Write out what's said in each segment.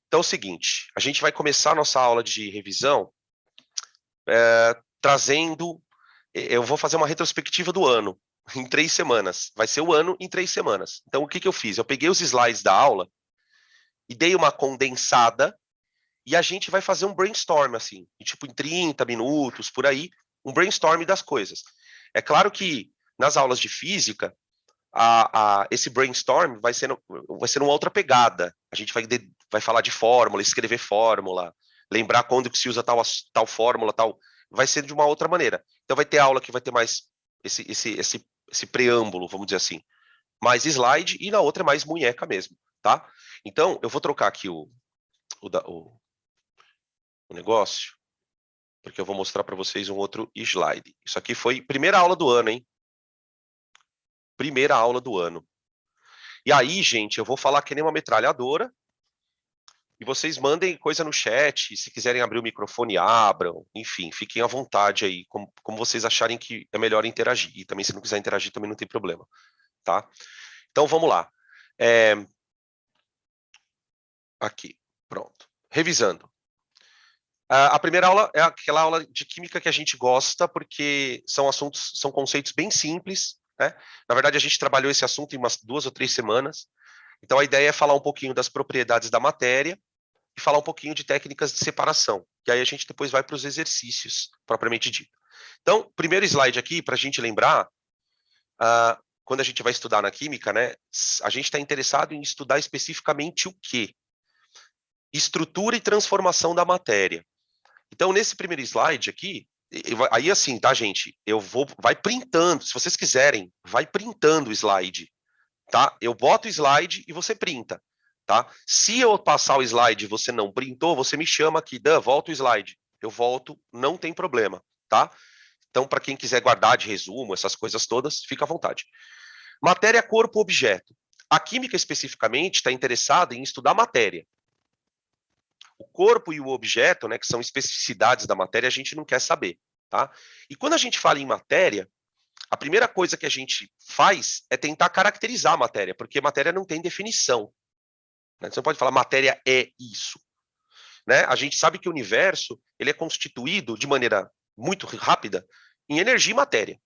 Então é o seguinte, a gente vai começar a nossa aula de revisão trazendo... Eu vou fazer uma retrospectiva do ano, em 3 semanas. Vai ser o ano em 3 semanas. Então, o que eu fiz? Eu peguei os slides da aula e dei uma condensada e a gente vai fazer um brainstorm, assim, tipo em 30 minutos, por aí, um brainstorm das coisas. É claro que nas aulas de física, esse brainstorm vai ser numa outra pegada. A gente vai falar de fórmula, escrever fórmula, lembrar quando que se usa tal fórmula, tal. Vai ser de uma outra maneira. Então vai ter aula que vai ter mais esse preâmbulo, vamos dizer assim, mais slide, e na outra é mais munheca mesmo, tá? Então, eu vou trocar aqui o negócio, porque eu vou mostrar para vocês um outro slide. Isso aqui foi primeira aula do ano, hein? Primeira aula do ano. E aí, gente, eu vou falar que nem uma metralhadora, e vocês mandem coisa no chat, se quiserem abrir o microfone, abram, enfim, fiquem à vontade aí, como vocês acharem que é melhor interagir. E também, se não quiser interagir, também não tem problema, tá? Então, vamos lá. Aqui, pronto. Revisando. A primeira aula é aquela aula de química que a gente gosta, porque são conceitos bem simples, né? Na verdade, a gente trabalhou esse assunto em umas 2 ou 3 semanas. Então, a ideia é falar um pouquinho das propriedades da matéria e falar um pouquinho de técnicas de separação. E aí a gente depois vai para os exercícios, propriamente dito. Então, primeiro slide aqui, para a gente lembrar, quando a gente vai estudar na química, né, a gente está interessado em estudar especificamente o quê? Estrutura e transformação da matéria. Então, nesse primeiro slide aqui, aí assim, tá, gente? Vai printando, se vocês quiserem, vai printando o slide, tá? Eu boto o slide e você printa, tá? Se eu passar o slide e você não printou, você me chama aqui, Dan, volta o slide. Eu volto, não tem problema, tá? Então, para quem quiser guardar de resumo, essas coisas todas, fica à vontade. Matéria, corpo, objeto. A química, especificamente, está interessada em estudar matéria. O corpo e o objeto, né, que são especificidades da matéria, a gente não quer saber, tá? E quando a gente fala em matéria, a primeira coisa que a gente faz é tentar caracterizar a matéria, porque matéria não tem definição, né? Você não pode falar matéria é isso, né? A gente sabe que o universo ele é constituído de maneira muito rápida em energia e matéria,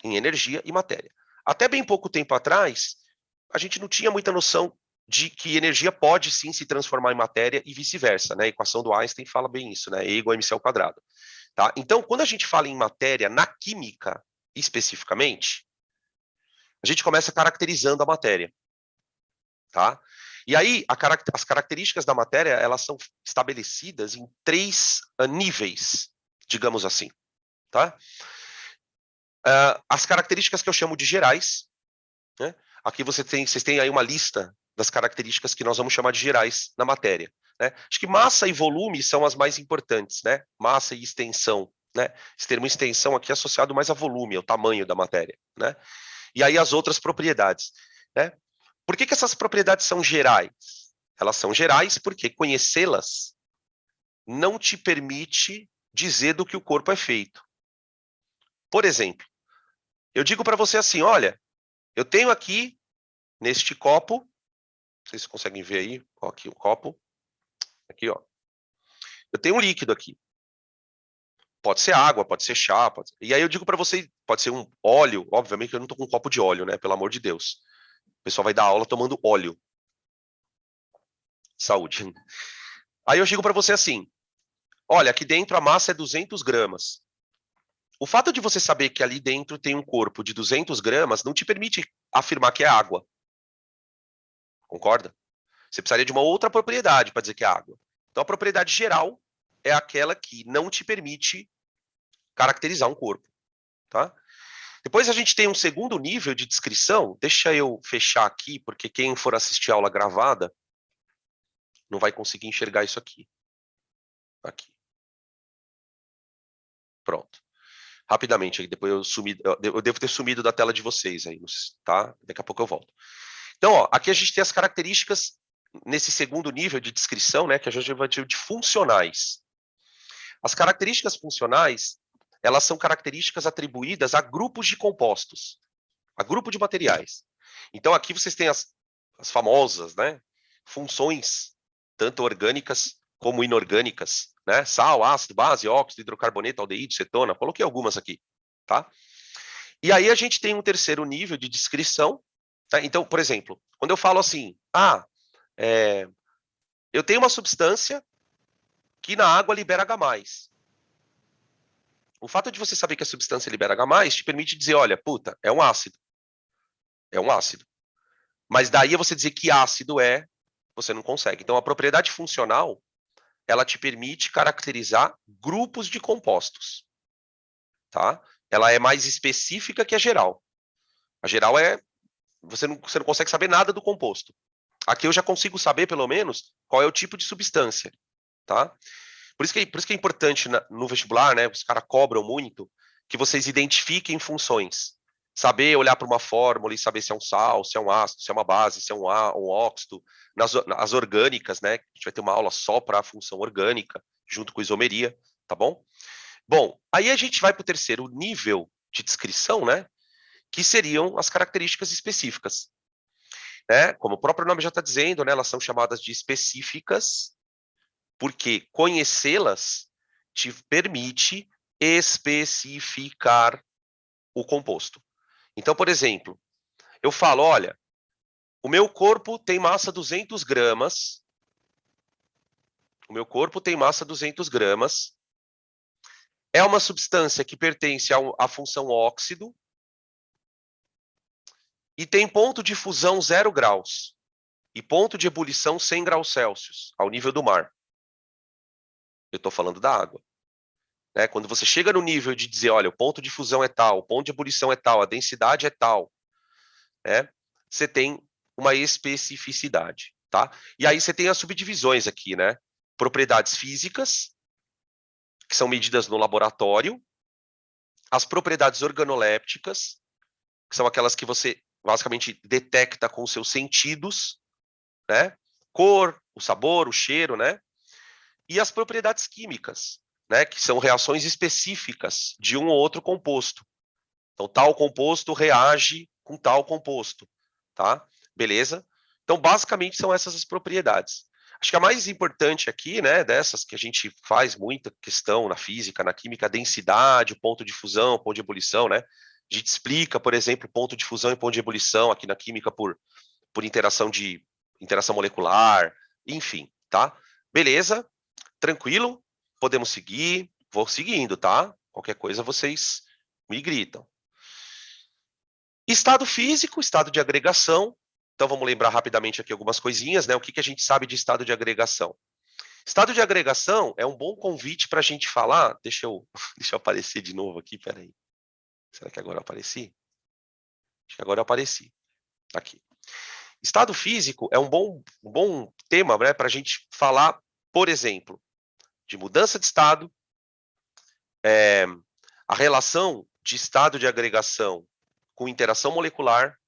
em energia e matéria. Até bem pouco tempo atrás, a gente não tinha muita noção de que energia pode sim se transformar em matéria e vice-versa, né? A equação do Einstein fala bem isso, né? E igual a mc ao quadrado, tá? Então, quando a gente fala em matéria na química, especificamente, a gente começa caracterizando a matéria, tá? E aí, as características da matéria, elas são estabelecidas em 3 níveis, digamos assim, tá? As características que eu chamo de gerais, né? Aqui vocês têm aí uma lista das características que nós vamos chamar de gerais na matéria, né? Acho que massa e volume são as mais importantes, né? Massa e extensão, né? Esse termo extensão aqui é associado mais a volume, ao tamanho da matéria, né? E aí as outras propriedades, né? Por que essas propriedades são gerais? Elas são gerais porque conhecê-las não te permite dizer do que o corpo é feito. Por exemplo, eu digo para você assim, olha, eu tenho aqui, neste copo, não sei se vocês conseguem ver aí, ó, aqui o copo, aqui, ó. Eu tenho um líquido aqui. Pode ser água, pode ser chá, E aí eu digo para você, pode ser um óleo, obviamente que eu não tô com um copo de óleo, né, pelo amor de Deus. O pessoal vai dar aula tomando óleo. Saúde. Aí eu digo para você assim, olha, aqui dentro a massa é 200 gramas. O fato de você saber que ali dentro tem um corpo de 200 gramas não te permite afirmar que é água. Concorda? Você precisaria de uma outra propriedade para dizer que é água. Então, a propriedade geral é aquela que não te permite caracterizar um corpo, tá? Depois a gente tem um segundo nível de descrição. Deixa eu fechar aqui, porque quem for assistir a aula gravada não vai conseguir enxergar isso aqui. Aqui. Pronto. Rapidamente, depois eu devo ter sumido da tela de vocês aí, tá? Daqui a pouco eu volto. Então, ó, aqui a gente tem as características nesse segundo nível de descrição, né, que a gente vai ter de funcionais. As características funcionais, elas são características atribuídas a grupos de compostos, a grupo de materiais. Então, aqui vocês têm as famosas, né, funções tanto orgânicas como inorgânicas, né? Sal, ácido, base, óxido, hidrocarboneto, aldeído, cetona, coloquei algumas aqui, tá? E aí a gente tem um terceiro nível de descrição, tá? Então, por exemplo, quando eu falo assim, eu tenho uma substância que na água libera H+. O fato de você saber que a substância libera H+, te permite dizer, olha, puta, é um ácido. É um ácido. Mas daí você dizer que ácido você não consegue. Então, a propriedade funcional, ela te permite caracterizar grupos de compostos, tá? Ela é mais específica que a geral. A geral você não consegue saber nada do composto. Aqui eu já consigo saber, pelo menos, qual é o tipo de substância, tá? Por isso que é importante no vestibular, né? Os caras cobram muito que vocês identifiquem funções. Saber olhar para uma fórmula e saber se é um sal, se é um ácido, se é uma base, se é um óxido. Nas orgânicas, né? A gente vai ter uma aula só para a função orgânica, junto com isomeria, tá bom? Bom, aí a gente vai para o terceiro nível de descrição, né? Que seriam as características específicas. Né? Como o próprio nome já está dizendo, né? Elas são chamadas de específicas, porque conhecê-las te permite especificar o composto. Então, por exemplo, eu falo, olha, o meu corpo tem massa 200 gramas, o meu corpo tem massa 200 gramas, é uma substância que pertence à função óxido e tem ponto de fusão 0 graus e ponto de ebulição 100 graus Celsius, ao nível do mar. Eu estou falando da água. Né? Quando você chega no nível de dizer, olha, o ponto de fusão é tal, o ponto de ebulição é tal, a densidade é tal, né? Você tem uma especificidade, tá? E aí você tem as subdivisões aqui, né? Propriedades físicas, que são medidas no laboratório, as propriedades organolépticas, que são aquelas que você basicamente detecta com os seus sentidos, né? Cor, o sabor, o cheiro, né? E as propriedades químicas, né? Que são reações específicas de um ou outro composto. Então, tal composto reage com tal composto, tá? Beleza? Então, basicamente, são essas as propriedades. Acho que a mais importante aqui, né, dessas que a gente faz muita questão na física, na química, a densidade, o ponto de fusão, o ponto de ebulição, né? A gente explica, por exemplo, ponto de fusão e ponto de ebulição aqui na química por interação molecular, enfim, tá? Beleza? Tranquilo? Podemos seguir? Vou seguindo, tá? Qualquer coisa vocês me gritam. Estado físico, estado de agregação. Então, vamos lembrar rapidamente aqui algumas coisinhas, né? O que a gente sabe de estado de agregação? Estado de agregação é um bom convite para a gente falar. Deixa eu aparecer de novo aqui, peraí. Será que agora eu apareci? Acho que agora eu apareci. Aqui. Estado físico é um bom tema, né, para a gente falar, por exemplo, de mudança de estado, a relação de estado de agregação com interação molecular,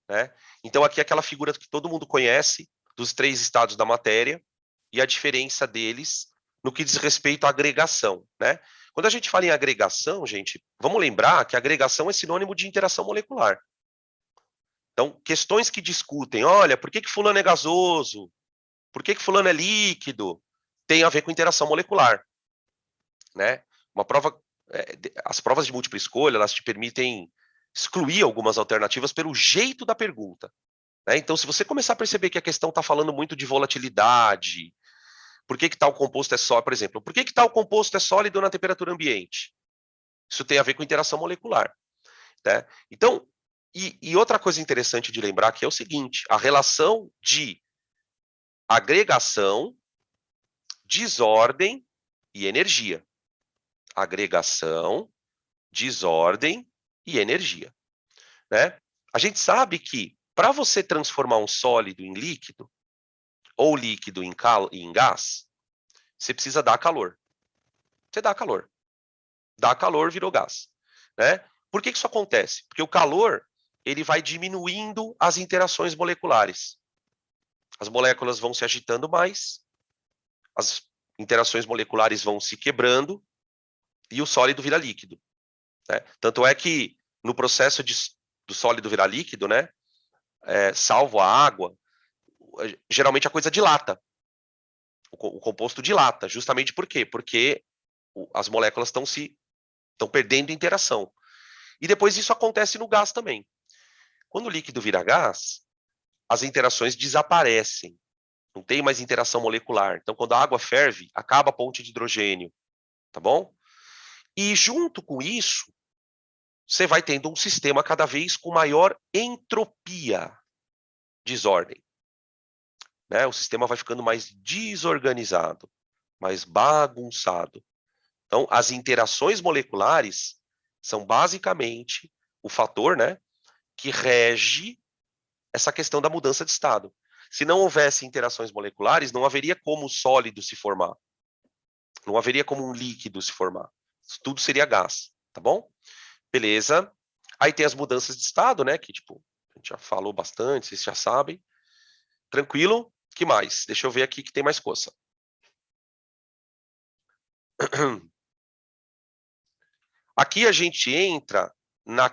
né? Então, aqui é aquela figura que todo mundo conhece dos 3 estados da matéria e a diferença deles no que diz respeito à agregação, né? Quando a gente fala em agregação, gente, vamos lembrar que agregação é sinônimo de interação molecular. Então, questões que discutem, olha, por que fulano é gasoso? Por que fulano é líquido? Tem a ver com interação molecular, né? Uma prova, as provas de múltipla escolha, elas te permitem excluir algumas alternativas pelo jeito da pergunta. Né? Então, se você começar a perceber que a questão está falando muito de volatilidade, por que tal composto é sólido, por exemplo, por que tal composto é sólido na temperatura ambiente? Isso tem a ver com interação molecular. Né? Então, e outra coisa interessante de lembrar que é o seguinte, a relação de agregação, desordem e energia. Agregação, desordem e energia. Né? A gente sabe que para você transformar um sólido em líquido, ou líquido em gás, você precisa dar calor. Você dá calor. Dá calor, virou gás. Né? Por que isso acontece? Porque o calor ele vai diminuindo as interações moleculares. As moléculas vão se agitando mais, as interações moleculares vão se quebrando e o sólido vira líquido. Né? Tanto é que no processo do sólido virar líquido, né, salvo a água, geralmente a coisa dilata. O composto dilata, justamente por quê? Porque as moléculas estão perdendo interação. E depois isso acontece no gás também. Quando o líquido vira gás, as interações desaparecem. Não tem mais interação molecular. Então, quando a água ferve, acaba a ponte de hidrogênio, tá bom? E junto com isso, você vai tendo um sistema cada vez com maior entropia, desordem. Né? O sistema vai ficando mais desorganizado, mais bagunçado. Então, as interações moleculares são basicamente o fator, né, que rege essa questão da mudança de estado. Se não houvesse interações moleculares, não haveria como o sólido se formar. Não haveria como um líquido se formar. Tudo seria gás, tá bom? Beleza. Aí tem as mudanças de estado, né, que tipo, a gente já falou bastante, vocês já sabem. Tranquilo? Que mais? Deixa eu ver aqui que tem mais coisa. Aqui a gente entra na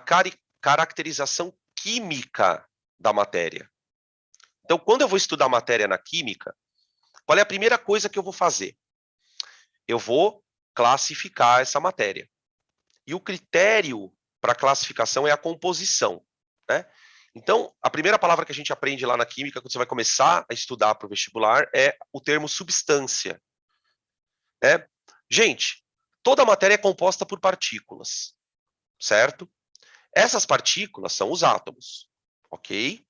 caracterização química da matéria. Então, quando eu vou estudar matéria na química, qual é a primeira coisa que eu vou fazer? Eu vou classificar essa matéria. E o critério para classificação é a composição, né? Então, a primeira palavra que a gente aprende lá na química, quando você vai começar a estudar para o vestibular, é o termo substância. Né? Gente, toda matéria é composta por partículas, certo? Essas partículas são os átomos, ok?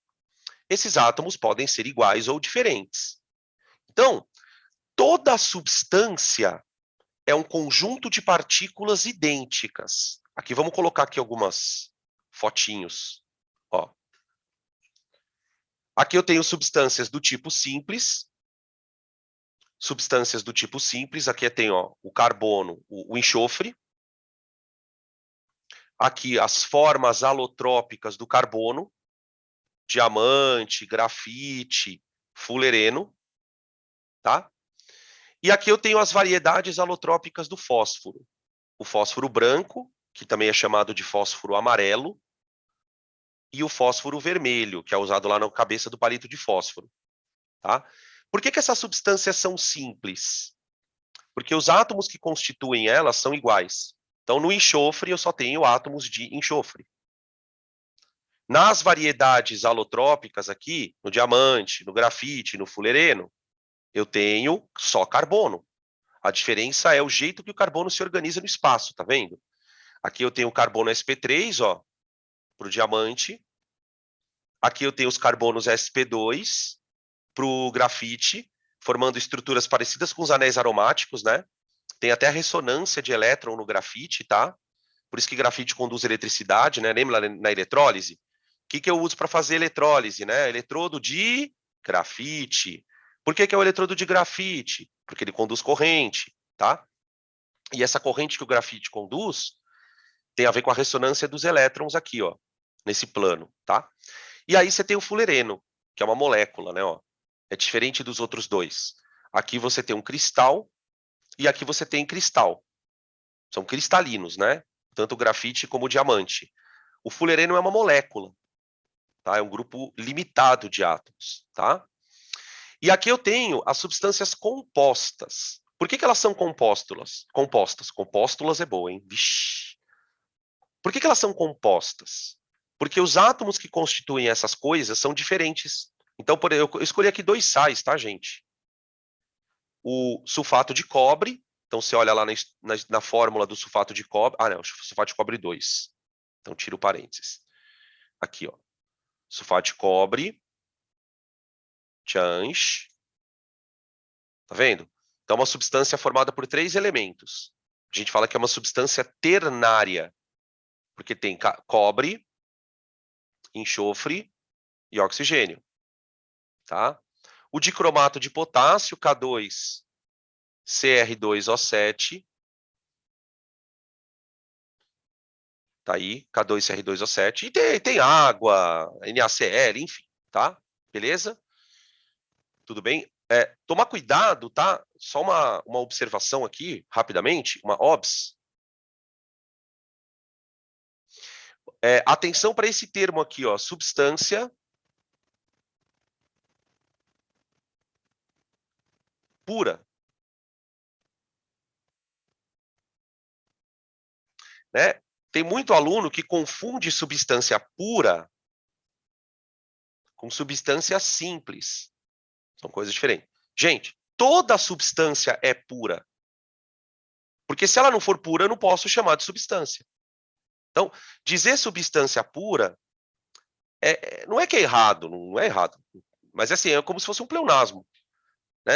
Esses átomos podem ser iguais ou diferentes. Então, toda substância é um conjunto de partículas idênticas. Aqui, vamos colocar aqui algumas fotinhos. Ó. Aqui eu tenho substâncias do tipo simples. Substâncias do tipo simples. Aqui eu tenho ó, o carbono, o enxofre. Aqui as formas alotrópicas do carbono. Diamante, grafite, fulereno. Tá? E aqui eu tenho as variedades alotrópicas do fósforo. O fósforo branco, que também é chamado de fósforo amarelo, e o fósforo vermelho, que é usado lá na cabeça do palito de fósforo. Tá? Por que essas substâncias são simples? Porque os átomos que constituem elas são iguais. Então, no enxofre, eu só tenho átomos de enxofre. Nas variedades alotrópicas aqui, no diamante, no grafite, no fulereno, eu tenho só carbono. A diferença é o jeito que o carbono se organiza no espaço, tá vendo? Aqui eu tenho o carbono sp3, ó, para o diamante. Aqui eu tenho os carbonos sp2 para o grafite, formando estruturas parecidas com os anéis aromáticos, né? Tem até a ressonância de elétron no grafite, tá? Por isso que grafite conduz eletricidade, né? Lembra na eletrólise? O que eu uso para fazer eletrólise, né? Eletrodo de grafite. Por que é o eletrodo de grafite? Porque ele conduz corrente, tá? E essa corrente que o grafite conduz tem a ver com a ressonância dos elétrons aqui, ó, nesse plano, tá? E aí você tem o fulereno, que é uma molécula, né, ó. É diferente dos outros dois. Aqui você tem um cristal e aqui você tem cristal. São cristalinos, né? Tanto o grafite como o diamante. O fulereno é uma molécula, tá? É um grupo limitado de átomos, tá? E aqui eu tenho as substâncias compostas. Por que elas são compostas? Compóstulas é boa, hein? Vixe. Por que elas são compostas? Porque os átomos que constituem essas coisas são diferentes. Então, eu escolhi aqui dois sais, tá, gente? O sulfato de cobre. Então, você olha lá na fórmula do sulfato de cobre. Ah, não, sulfato de cobre 2. Então, tira o parênteses. Aqui, ó. Sulfato de cobre. Tchanch. Tá vendo? Então, é uma substância formada por 3 elementos. A gente fala que é uma substância ternária, porque tem cobre, enxofre e oxigênio. Tá? O dicromato de potássio, K2, Cr2O7. Tá aí, K2CR2O7. E tem água, NaCl, enfim, tá? Beleza? Tudo bem? Tomar cuidado, tá? Só uma observação aqui, rapidamente, uma OBS. Atenção para esse termo aqui, ó, substância pura. Né? Tem muito aluno que confunde substância pura com substância simples. São coisas diferentes. Gente, toda substância é pura. Porque se ela não for pura, eu não posso chamar de substância. Então, dizer substância pura não é que é errado, não é errado. Mas assim, é como se fosse um pleonasmo. Né?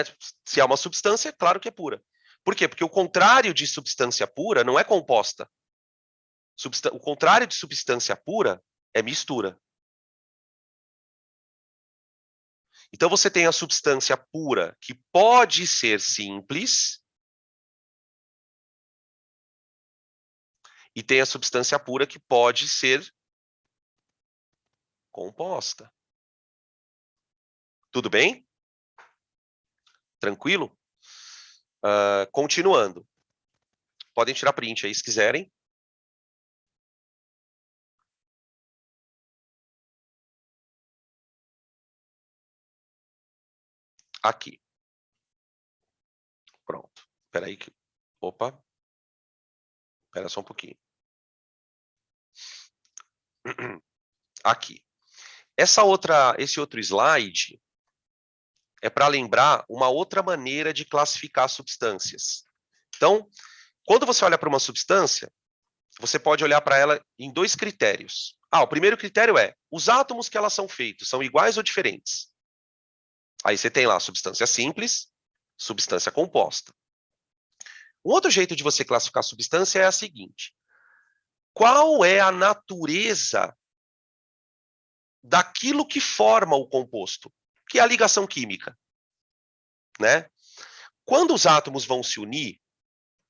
Se é uma substância, é claro que é pura. Por quê? Porque o contrário de substância pura não é composta. O contrário de substância pura é mistura. Então você tem a substância pura, que pode ser simples, e tem a substância pura que pode ser composta. Tudo bem? Tranquilo? Continuando. Podem tirar print aí se quiserem. Aqui. Pronto. Espera aí. Opa. Espera só um pouquinho. Aqui. Esse outro slide é para lembrar uma outra maneira de classificar substâncias. Então, quando você olha para uma substância, você pode olhar para ela em dois critérios. O primeiro critério é, os átomos que elas são feitos são iguais ou diferentes? Aí você tem lá substância simples, substância composta. Um outro jeito de você classificar substância é a seguinte: qual é a natureza daquilo que forma o composto? Que é a ligação química, né? Quando os átomos vão se unir,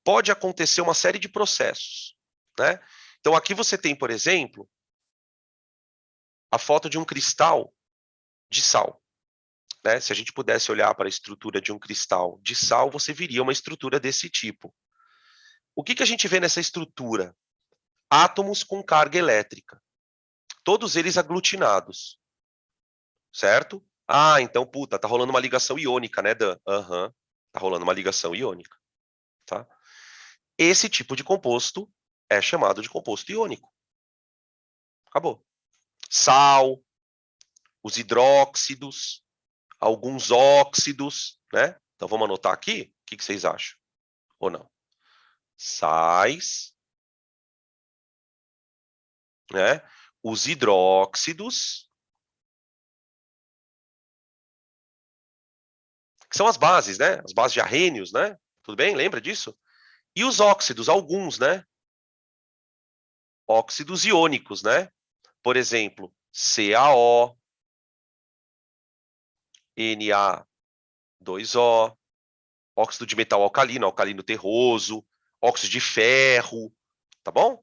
pode acontecer uma série de processos, né? Então aqui você tem, por exemplo, a foto de um cristal de sal. Né? Se a gente pudesse olhar para a estrutura de um cristal de sal, você viria uma estrutura desse tipo. O que a gente vê nessa estrutura? Átomos com carga elétrica. Todos eles aglutinados. Certo? Então, tá rolando uma ligação iônica, né, Dan? Tá rolando uma ligação iônica. Tá? Esse tipo de composto é chamado de composto iônico. Acabou. Sal, os hidróxidos, alguns óxidos, né? Então vamos anotar aqui? O que vocês acham? Ou não? Sais, né? Os hidróxidos, que são as bases, né? As bases de arrênios, né? Tudo bem? Lembra disso? E os óxidos, alguns, né? Óxidos iônicos, né? Por exemplo, CaO, Na2O, óxido de metal alcalino, alcalino terroso, óxido de ferro, tá bom?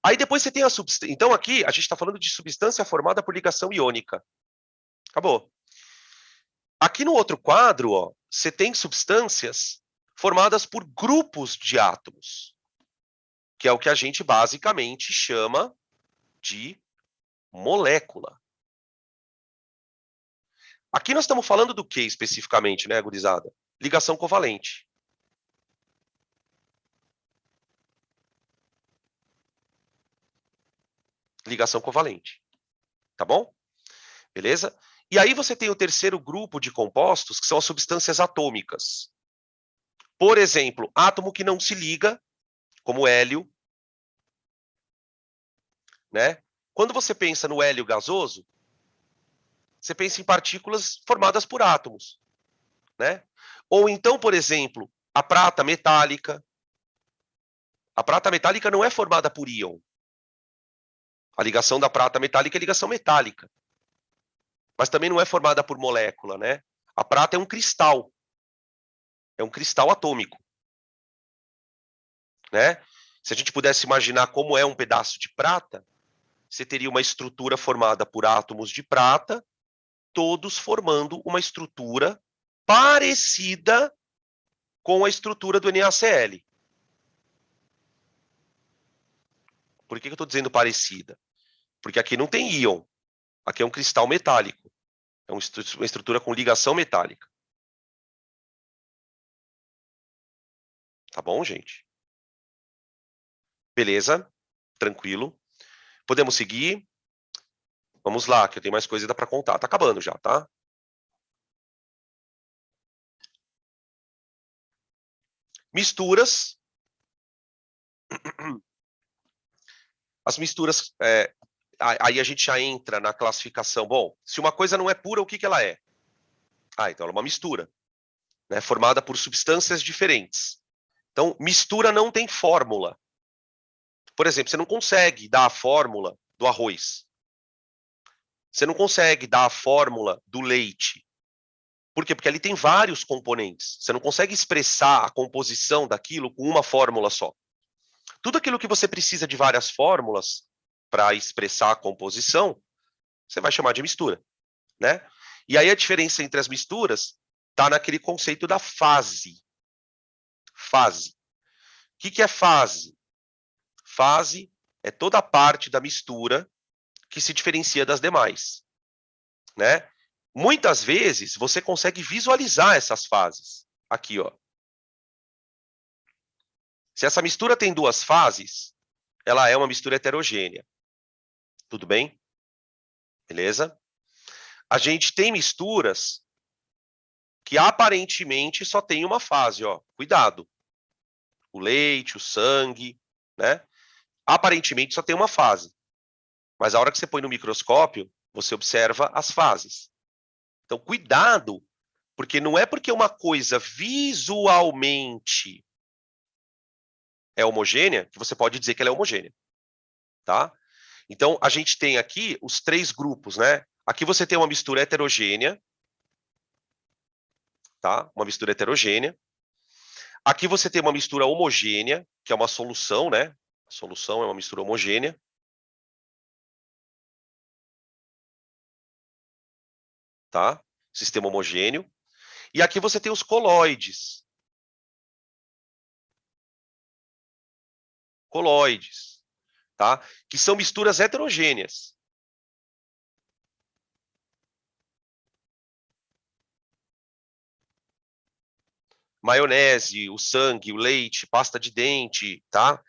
Aí depois você tem a substância. Então aqui a gente está falando de substância formada por ligação iônica. Acabou. Aqui no outro quadro, ó, você tem substâncias formadas por grupos de átomos, que é o que a gente basicamente chama de molécula. Aqui nós estamos falando do que especificamente, né, gurizada? Ligação covalente. Ligação covalente. Tá bom? Beleza? E aí você tem o terceiro grupo de compostos, que são as substâncias atômicas. Por exemplo, átomo que não se liga, como hélio, né? Quando você pensa no hélio gasoso, você pensa em partículas formadas por átomos, né? Ou então, por exemplo, a prata metálica. A prata metálica não é formada por íon. A ligação da prata metálica é ligação metálica. Mas também não é formada por molécula, né? A prata é um cristal. É um cristal atômico, né? Se a gente pudesse imaginar como é um pedaço de prata, você teria uma estrutura formada por átomos de prata, todos formando uma estrutura parecida com a estrutura do NaCl. Por que eu estou dizendo parecida? Porque aqui não tem íon. Aqui é um cristal metálico. É uma estrutura com ligação metálica. Tá bom, gente? Beleza, tranquilo. Podemos seguir? Vamos lá, que eu tenho mais coisa ainda para contar. Tá acabando já, tá? Misturas. As misturas, aí a gente já entra na classificação. Bom, se uma coisa não é pura, o que que ela é? Ah, então ela é uma mistura, né, formada por substâncias diferentes. Então, mistura não tem fórmula. Por exemplo, você não consegue dar a fórmula do arroz. Você não consegue dar a fórmula do leite. Por quê? Porque ali tem vários componentes. Você não consegue expressar a composição daquilo com uma fórmula só. Tudo aquilo que você precisa de várias fórmulas para expressar a composição, você vai chamar de mistura, né? E aí a diferença entre as misturas está naquele conceito da fase. Fase. O que é fase? Fase é toda a parte da mistura que se diferencia das demais, né? Muitas vezes você consegue visualizar essas fases. Aqui, ó. Se essa mistura tem duas fases, ela é uma mistura heterogênea. Tudo bem? Beleza? A gente tem misturas que aparentemente só tem uma fase, ó. Cuidado. O leite, o sangue, né? Aparentemente só tem uma fase. Mas a hora que você põe no microscópio, você observa as fases. Então, cuidado, porque não é porque uma coisa visualmente é homogênea que você pode dizer que ela é homogênea, tá? Então, a gente tem aqui os três grupos, né? Aqui você tem uma mistura heterogênea, tá? Uma mistura heterogênea. Aqui você tem uma mistura homogênea, que é uma solução, né? A solução é uma mistura homogênea. Tá? Sistema homogêneo. E aqui você tem os coloides. Coloides, tá? Que são misturas heterogêneas. Maionese, o sangue, o leite, pasta de dente, tá?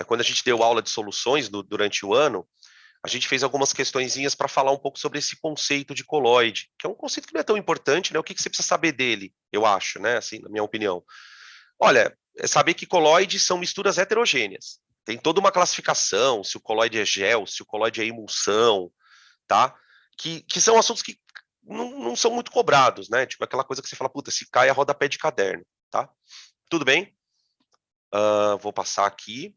Quando a gente deu aula de soluções durante o ano, a gente fez algumas questõezinhas para falar um pouco sobre esse conceito de coloide, que é um conceito que não é tão importante, né? O que você precisa saber dele, eu acho, né? Assim, na minha opinião. Olha, é saber que coloides são misturas heterogêneas. Tem toda uma classificação, se o coloide é gel, se o coloide é emulsão, tá? Que são assuntos que não são muito cobrados, né? Tipo aquela coisa que você fala, puta, se cai a rodapé de caderno, tá? Tudo bem? Vou passar aqui.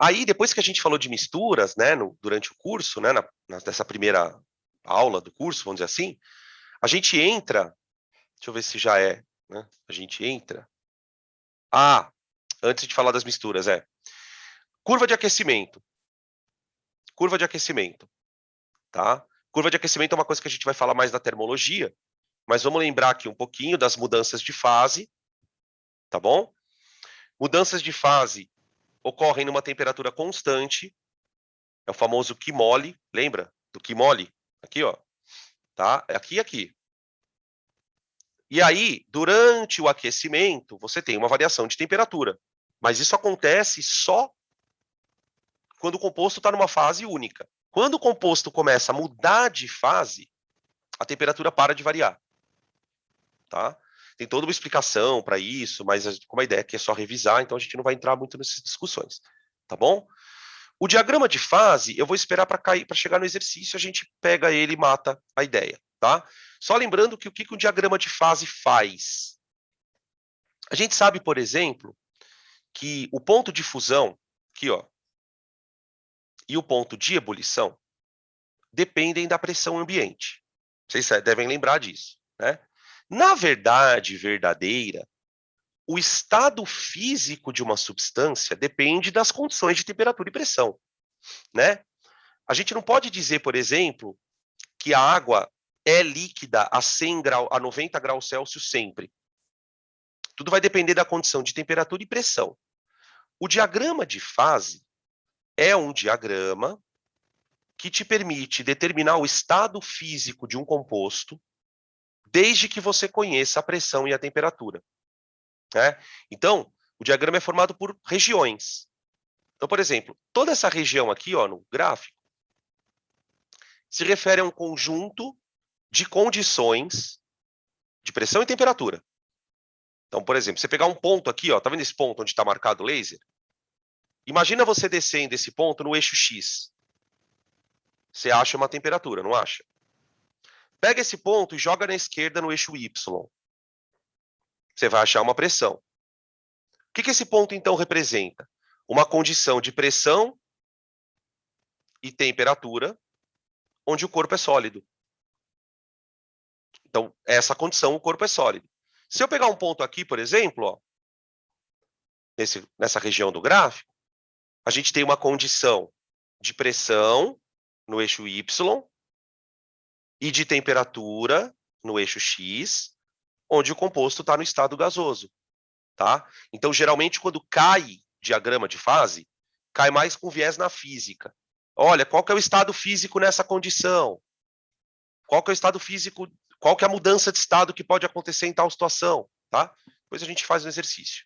Aí, depois que a gente falou de misturas, né, durante o curso, né, nessa primeira aula do curso, vamos dizer assim, a gente entra, deixa eu ver se já é, né? A gente entra. Ah, antes de falar das misturas, curva de aquecimento. Curva de aquecimento, tá? Curva de aquecimento é uma coisa que a gente vai falar mais da termologia, mas vamos lembrar aqui um pouquinho das mudanças de fase, tá bom? Mudanças de fase ocorrem numa temperatura constante, é o famoso Kmol, lembra do Kmol? Aqui, ó, tá? É aqui e aqui. E aí, durante o aquecimento, você tem uma variação de temperatura, mas isso acontece só quando o composto está numa fase única. Quando o composto começa a mudar de fase, a temperatura para de variar, tá? Tem toda uma explicação para isso, mas como a ideia aqui é só revisar, então a gente não vai entrar muito nessas discussões, tá bom? O diagrama de fase, eu vou esperar para cair, para chegar no exercício, a gente pega ele e mata a ideia, tá? Só lembrando que o que um diagrama de fase faz? A gente sabe, por exemplo, que o ponto de fusão, aqui, ó, e o ponto de ebulição dependem da pressão ambiente. Vocês devem lembrar disso, né? Na verdade verdadeira, o estado físico de uma substância depende das condições de temperatura e pressão, né? A gente não pode dizer, por exemplo, que a água é líquida a 100 graus, a 90 graus Celsius sempre. Tudo vai depender da condição de temperatura e pressão. O diagrama de fase é um diagrama que te permite determinar o estado físico de um composto, desde que você conheça a pressão e a temperatura. né? Então, o diagrama é formado por regiões. Então, por exemplo, toda essa região aqui, ó, no gráfico, se refere a um conjunto de condições de pressão e temperatura. Então, por exemplo, você pegar um ponto aqui, ó, tá vendo esse ponto onde está marcado o laser? Imagina você descendo esse ponto no eixo X. Você acha uma temperatura, não acha? Pega esse ponto e joga na esquerda no eixo Y. Você vai achar uma pressão. O que esse ponto, então, representa? Uma condição de pressão e temperatura onde o corpo é sólido. Então, essa condição, o corpo é sólido. Se eu pegar um ponto aqui, por exemplo, ó, nessa região do gráfico, a gente tem uma condição de pressão no eixo Y e de temperatura no eixo X, onde o composto está no estado gasoso, tá? Então, geralmente, quando cai diagrama de fase, cai mais com viés na física. Olha, qual que é o estado físico nessa condição? Qual que é o estado físico, qual que é a mudança de estado que pode acontecer em tal situação, tá? Depois a gente faz um exercício.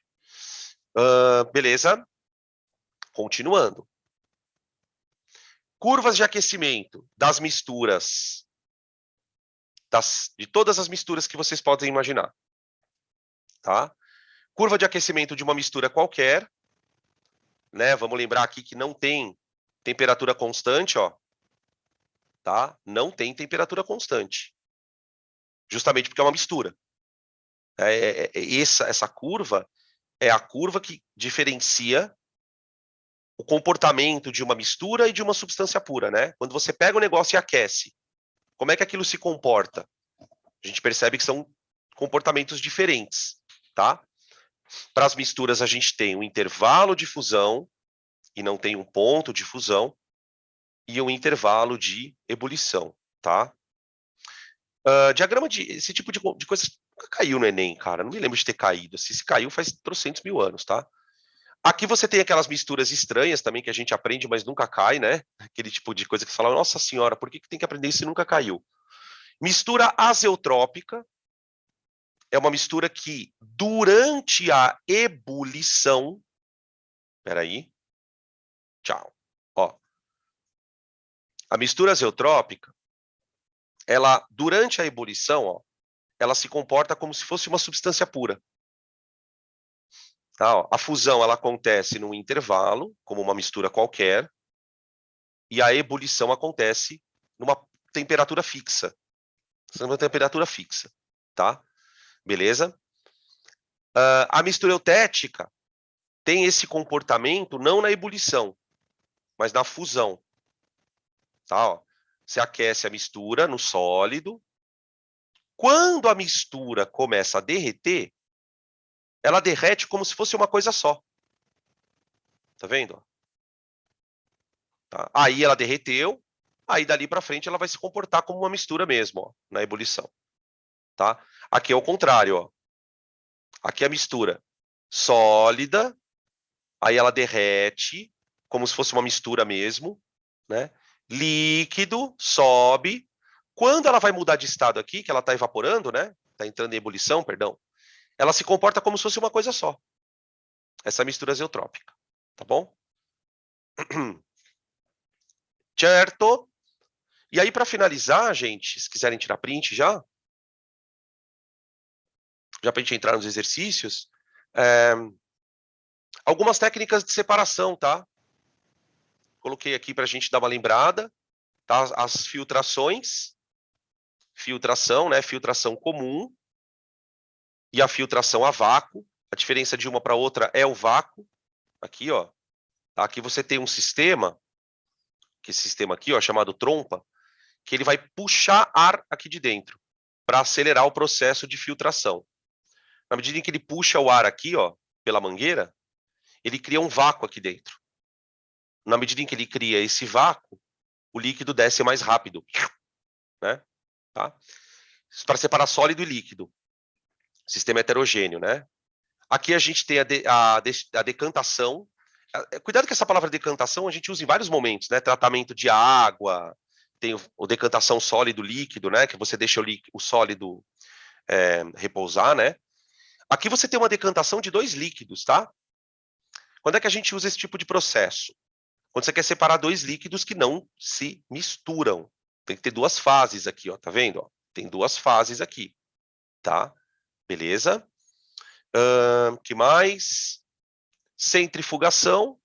Beleza? Continuando. Curvas de aquecimento das misturas, de todas as misturas que vocês podem imaginar, tá? Curva de aquecimento de uma mistura qualquer, né? Vamos lembrar aqui que não tem temperatura constante, ó, tá? Não tem temperatura constante, justamente porque é uma mistura. Essa curva é a curva que diferencia o comportamento de uma mistura e de uma substância pura, né? Quando você pega o negócio e aquece, como é que aquilo se comporta? A gente percebe que são comportamentos diferentes, tá? Para as misturas, a gente tem um intervalo de fusão e não tem um ponto de fusão e um intervalo de ebulição, tá? Diagrama esse tipo de coisa nunca caiu no Enem, cara. Não me lembro de ter caído. Se caiu, faz trocentos mil anos, tá? Aqui você tem aquelas misturas estranhas também que a gente aprende, mas nunca cai, né? Aquele tipo de coisa que você fala, nossa senhora, por que tem que aprender isso se nunca caiu? Mistura azeotrópica é uma mistura que, durante a ebulição... Peraí. Tchau. Ó. A mistura azeotrópica, ela, durante a ebulição, ó, ela se comporta como se fosse uma substância pura. Tá, ó. A fusão, ela acontece num intervalo, como uma mistura qualquer, e a ebulição acontece numa temperatura fixa. Uma temperatura fixa, tá? Beleza? A mistura eutética tem esse comportamento não na ebulição, mas na fusão. Tá? Ó. Você aquece a mistura no sólido. Quando a mistura começa a derreter, ela derrete como se fosse uma coisa só. Tá vendo? Tá? Aí ela derreteu, aí dali para frente ela vai se comportar como uma mistura mesmo, ó, na ebulição. Tá? Aqui é o contrário, ó. Aqui é a mistura sólida, aí ela derrete, como se fosse uma mistura mesmo, né? Líquido, sobe. Quando ela vai mudar de estado aqui, que ela está evaporando, né? Está entrando em ebulição, perdão. Ela se comporta como se fosse uma coisa só. Essa mistura azeotrópica, tá bom? Certo? E aí, para finalizar, gente, se quiserem tirar print já para a gente entrar nos exercícios, algumas técnicas de separação, tá? Coloquei aqui para a gente dar uma lembrada, tá? As filtrações, filtração, né? Filtração comum e a filtração a vácuo. A diferença de uma para outra é o vácuo. Aqui, ó. Tá? Aqui você tem um sistema, que esse sistema aqui, ó, chamado trompa, que ele vai puxar ar aqui de dentro para acelerar o processo de filtração. Na medida em que ele puxa o ar aqui, ó, pela mangueira, ele cria um vácuo aqui dentro. Na medida em que ele cria esse vácuo, o líquido desce mais rápido, né? Tá? Para separar sólido e líquido. Sistema heterogêneo, né? Aqui a gente tem a decantação. Cuidado que essa palavra decantação a gente usa em vários momentos, né? Tratamento de água, tem o decantação sólido-líquido, né? Que você deixa o sólido repousar, né? Aqui você tem uma decantação de 2 líquidos, tá? Quando é que a gente usa esse tipo de processo? Quando você quer separar 2 líquidos que não se misturam. Tem que ter 2 fases aqui, ó, tá vendo? Ó, tem 2 fases aqui, tá? Beleza? Que mais? Centrifugação.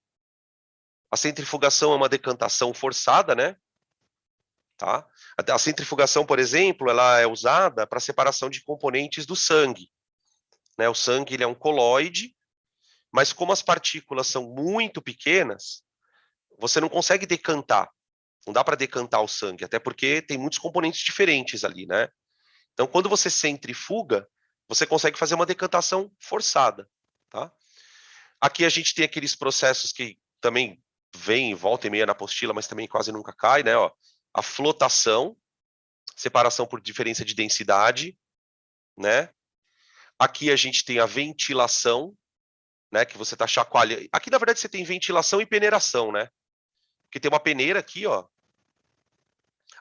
A centrifugação é uma decantação forçada, né? Tá? A centrifugação, por exemplo, ela é usada para separação de componentes do sangue. Né? O sangue ele é um colóide, mas como as partículas são muito pequenas, você não consegue decantar. Não dá para decantar o sangue, até porque tem muitos componentes diferentes ali, né? Então, quando você centrifuga, você consegue fazer uma decantação forçada, tá? Aqui a gente tem aqueles processos que também vem volta e meia na apostila, mas também quase nunca cai, né? Ó, a flotação, separação por diferença de densidade, né? Aqui a gente tem a ventilação, né? Que você está chacoalhando. Aqui, na verdade, você tem ventilação e peneiração, né? Porque tem uma peneira aqui, ó.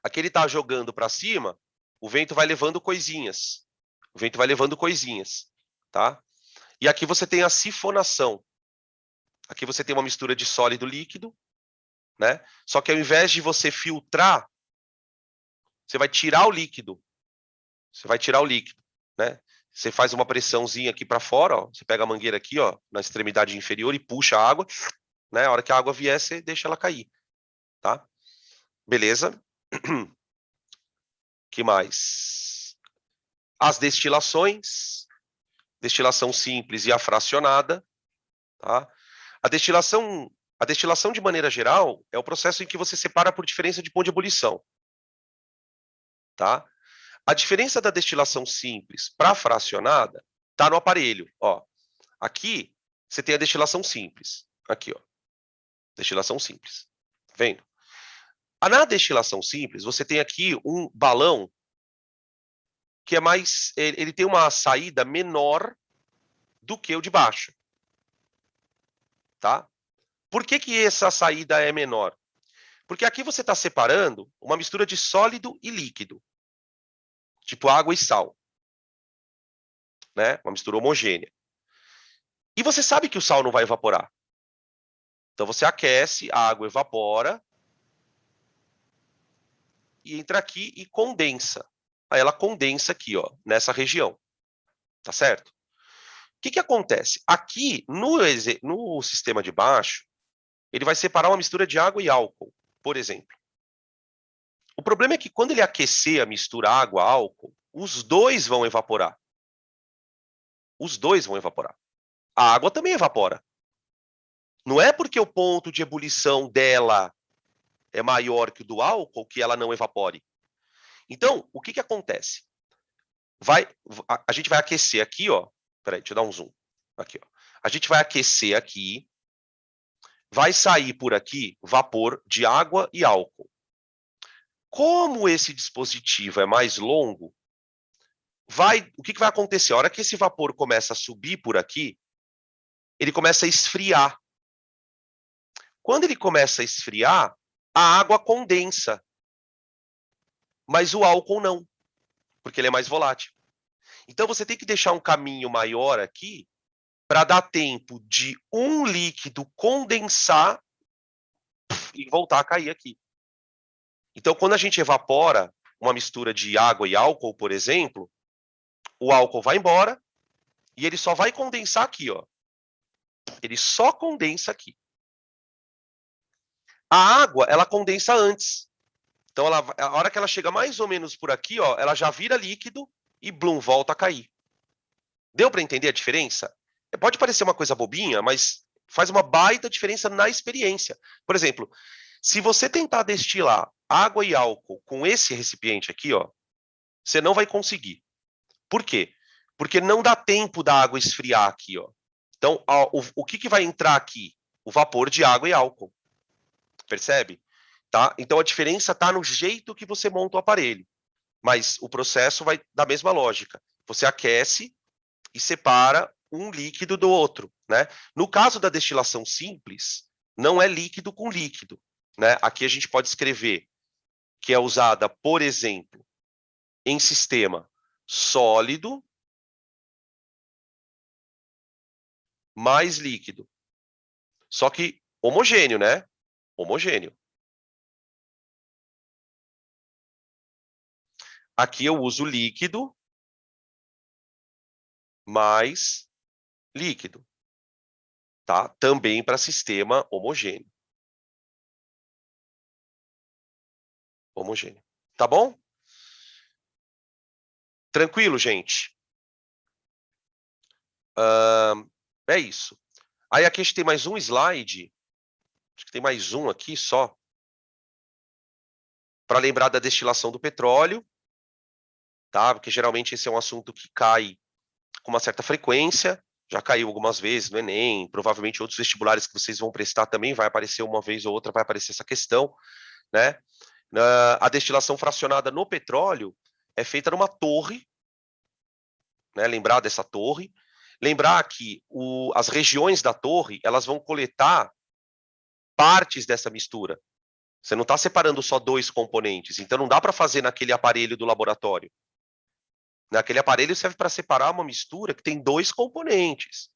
Aqui ele está jogando para cima, o vento vai levando coisinhas. O vento vai levando coisinhas, tá? E aqui você tem a sifonação. Aqui você tem uma mistura de sólido e líquido, né? Só que ao invés de você filtrar, você vai tirar o líquido. Você vai tirar o líquido, né? Você faz uma pressãozinha aqui para fora, ó. Você pega a mangueira aqui, ó, na extremidade inferior e puxa a água, né? A hora que a água vier, você deixa ela cair, tá? Beleza? Que mais? As destilações, destilação simples e a fracionada, tá? A destilação de maneira geral é o processo em que você separa por diferença de ponto de ebulição, tá? A diferença da destilação simples para a fracionada está no aparelho, ó. Aqui você tem a destilação simples, aqui, ó. Destilação simples, tá vendo? Na destilação simples, você tem aqui um balão que é mais, ele tem uma saída menor do que o de baixo, tá? Por que que essa saída é menor? Porque aqui você está separando uma mistura de sólido e líquido, tipo água e sal, né? Uma mistura homogênea. E você sabe que o sal não vai evaporar. Então você aquece, a água evapora e entra aqui e condensa. Aí ela condensa aqui, ó, nessa região. Tá certo? O que que acontece? Aqui no sistema de baixo, ele vai separar uma mistura de água e álcool, por exemplo. O problema é que quando ele aquecer a mistura água-álcool, os dois vão evaporar. Os dois vão evaporar. A água também evapora. Não é porque o ponto de ebulição dela é maior que o do álcool que ela não evapore. Então, o que que acontece? A gente vai aquecer aqui, ó. Peraí, deixa eu dar um zoom. Aqui, ó. A gente vai aquecer aqui. Vai sair por aqui vapor de água e álcool. Como esse dispositivo é mais longo, o que que vai acontecer? A hora que esse vapor começa a subir por aqui, ele começa a esfriar. Quando ele começa a esfriar, a água condensa. Mas o álcool não, porque ele é mais volátil. Então você tem que deixar um caminho maior aqui para dar tempo de um líquido condensar e voltar a cair aqui. Então, quando a gente evapora uma mistura de água e álcool, por exemplo, o álcool vai embora e ele só vai condensar aqui, ó. Ele só condensa aqui. A água, ela condensa antes. Então, a hora que ela chega mais ou menos por aqui, ó, ela já vira líquido e, blum, volta a cair. Deu para entender a diferença? Pode parecer uma coisa bobinha, mas faz uma baita diferença na experiência. Por exemplo, se você tentar destilar água e álcool com esse recipiente aqui, ó, você não vai conseguir. Por quê? Porque não dá tempo da água esfriar aqui, ó. Então, o que que vai entrar aqui? O vapor de água e álcool. Percebe? Tá? Então, a diferença está no jeito que você monta o aparelho. Mas o processo vai da mesma lógica. Você aquece e separa um líquido do outro, né? No caso da destilação simples, não é líquido com líquido, né? Aqui a gente pode escrever que é usada, por exemplo, em sistema sólido mais líquido. Só que homogêneo, né? Homogêneo. Aqui eu uso líquido mais líquido, tá? Também para sistema homogêneo. Homogêneo. Tá bom? Tranquilo, gente? É isso. Aí aqui a gente tem mais um slide. Acho que tem mais um aqui só. Para lembrar da destilação do petróleo, tá? Porque geralmente esse é um assunto que cai com uma certa frequência. Já caiu algumas vezes no Enem, provavelmente outros vestibulares que vocês vão prestar também vai aparecer uma vez ou outra, vai aparecer essa questão, né? A destilação fracionada no petróleo é feita numa torre, né? Lembrar dessa torre. Lembrar que as regiões da torre, elas vão coletar partes dessa mistura. Você não está separando só dois componentes, então não dá para fazer naquele aparelho do laboratório. Naquele aparelho serve para separar uma mistura que tem dois componentes.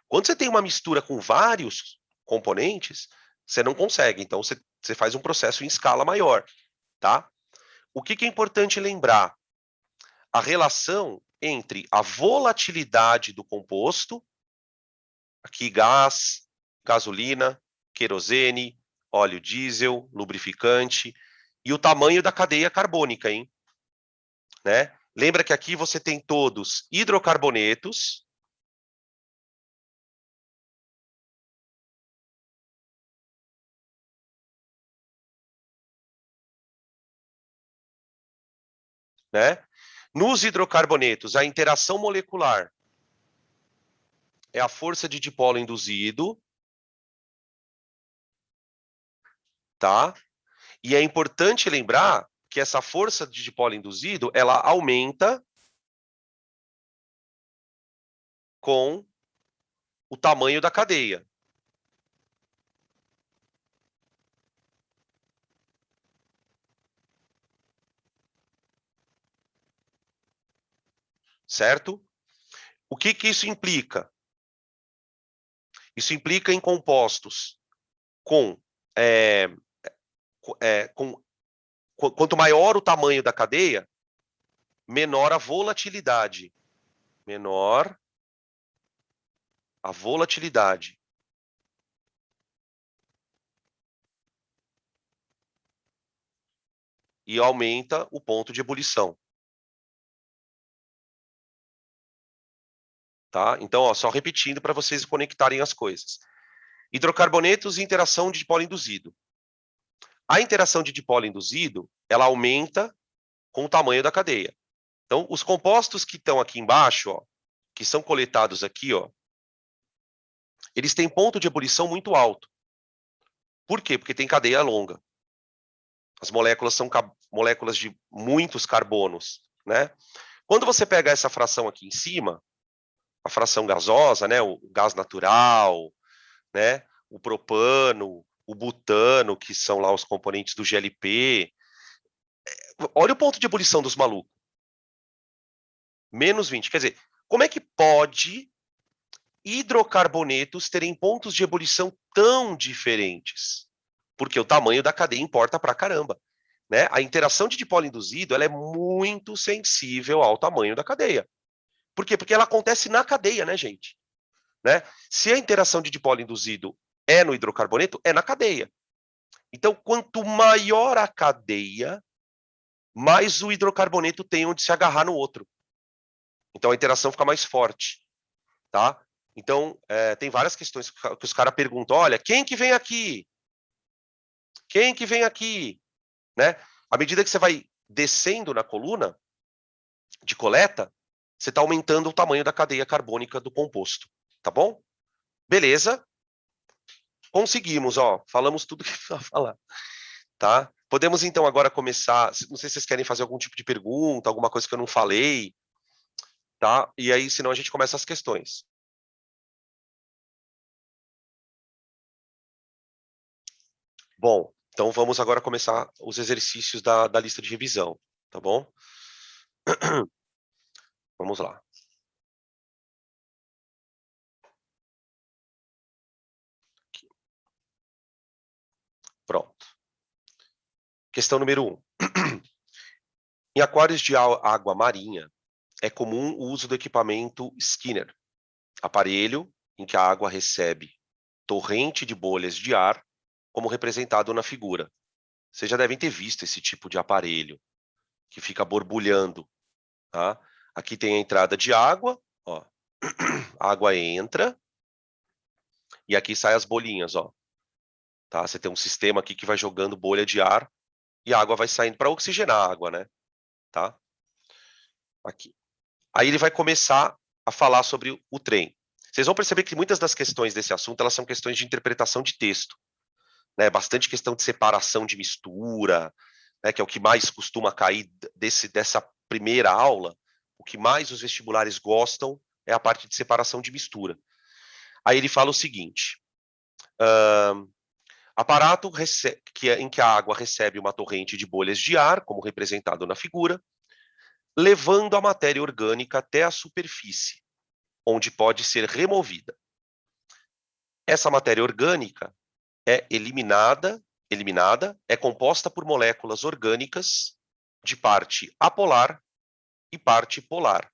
Quando você tem uma mistura com vários componentes, você não consegue. Então, você faz um processo em escala maior, tá? O que é importante lembrar? A relação entre a volatilidade do composto, aqui gás, gasolina, querosene, óleo diesel, lubrificante, e o tamanho da cadeia carbônica, hein? Né? Lembra que aqui você tem todos hidrocarbonetos, né? Nos hidrocarbonetos, a interação molecular é a força de dipolo induzido, tá? E é importante lembrar que essa força de dipolo induzido, ela aumenta com o tamanho da cadeia. Certo? O que isso implica? Isso implica em compostos com, quanto maior o tamanho da cadeia, menor a volatilidade. Menor a volatilidade. E aumenta o ponto de ebulição. Tá? Então, ó, só repetindo para vocês conectarem as coisas. Hidrocarbonetos e interação de dipolo induzido. A interação de dipolo induzido, ela aumenta com o tamanho da cadeia. Então, os compostos que estão aqui embaixo, ó, que são coletados aqui, ó, eles têm ponto de ebulição muito alto. Por quê? Porque tem cadeia longa. As moléculas são moléculas de muitos carbonos, né? Quando você pega essa fração aqui em cima, a fração gasosa, né, o gás natural, né, o propano, o butano, que são lá os componentes do GLP. Olha o ponto de ebulição dos malucos. Menos 20. Quer dizer, como é que pode hidrocarbonetos terem pontos de ebulição tão diferentes? Porque o tamanho da cadeia importa pra caramba. Né? A interação de dipolo induzido ela é muito sensível ao tamanho da cadeia. Por quê? Porque ela acontece na cadeia, né, gente? Né? Se a interação de dipolo induzido é no hidrocarboneto, é na cadeia. Então, quanto maior a cadeia, mais o hidrocarboneto tem onde se agarrar no outro. Então, a interação fica mais forte, tá? Então, tem várias questões que os caras perguntam, olha, quem que vem aqui? Quem que vem aqui? Né? À medida que você vai descendo na coluna de coleta, você está aumentando o tamanho da cadeia carbônica do composto, tá bom? Beleza? Conseguimos, ó, falamos tudo que precisava falar, tá? Podemos então agora começar, não sei se vocês querem fazer algum tipo de pergunta, alguma coisa que eu não falei, tá? E aí, senão a gente começa as questões. Bom, então vamos agora começar os exercícios da lista de revisão, tá bom? Vamos lá. Questão número 1. Em aquários de água marinha, é comum o uso do equipamento Skinner, aparelho em que a água recebe torrente de bolhas de ar, como representado na figura. Vocês já devem ter visto esse tipo de aparelho, que fica borbulhando. Tá? Aqui tem a entrada de água, ó. A água entra, e aqui saem as bolinhas, ó. Tá? Você tem um sistema aqui que vai jogando bolha de ar, e a água vai saindo para oxigenar a água, né? Tá? Aqui. Aí ele vai começar a falar sobre o trem. Vocês vão perceber que muitas das questões desse assunto, elas são questões de interpretação de texto. Né? Bastante questão de separação de mistura, né? Que é o que mais costuma cair dessa primeira aula. O que mais os vestibulares gostam é a parte de separação de mistura. Aí ele fala o seguinte: aparato em que a água recebe uma torrente de bolhas de ar, como representado na figura, levando a matéria orgânica até a superfície, onde pode ser removida. Essa matéria orgânica é eliminada, é composta por moléculas orgânicas de parte apolar e parte polar,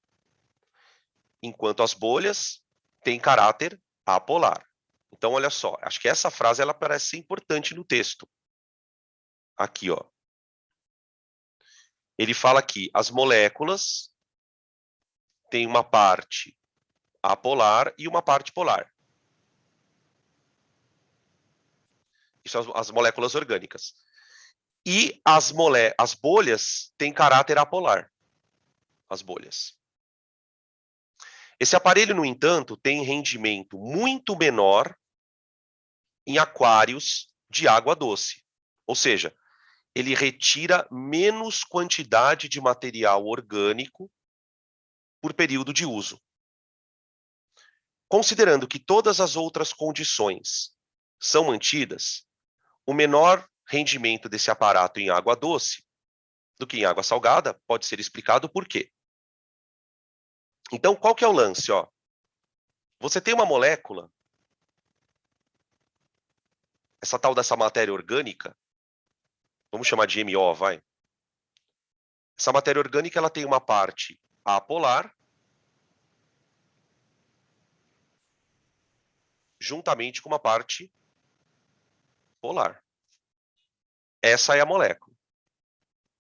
enquanto as bolhas têm caráter apolar. Então, olha só, acho que essa frase ela parece ser importante no texto. Aqui, ó. Ele fala que as moléculas têm uma parte apolar e uma parte polar. Isso são as moléculas orgânicas. E as bolhas têm caráter apolar. As bolhas. Esse aparelho, no entanto, tem rendimento muito menor em aquários de água doce. Ou seja, ele retira menos quantidade de material orgânico por período de uso. Considerando que todas as outras condições são mantidas, o menor rendimento desse aparato em água doce do que em água salgada pode ser explicado por quê. Então, qual que é o lance? Ó? Você tem uma molécula, essa tal dessa matéria orgânica, vamos chamar de MO, vai. Essa matéria orgânica ela tem uma parte apolar, juntamente com uma parte polar. Essa é a molécula.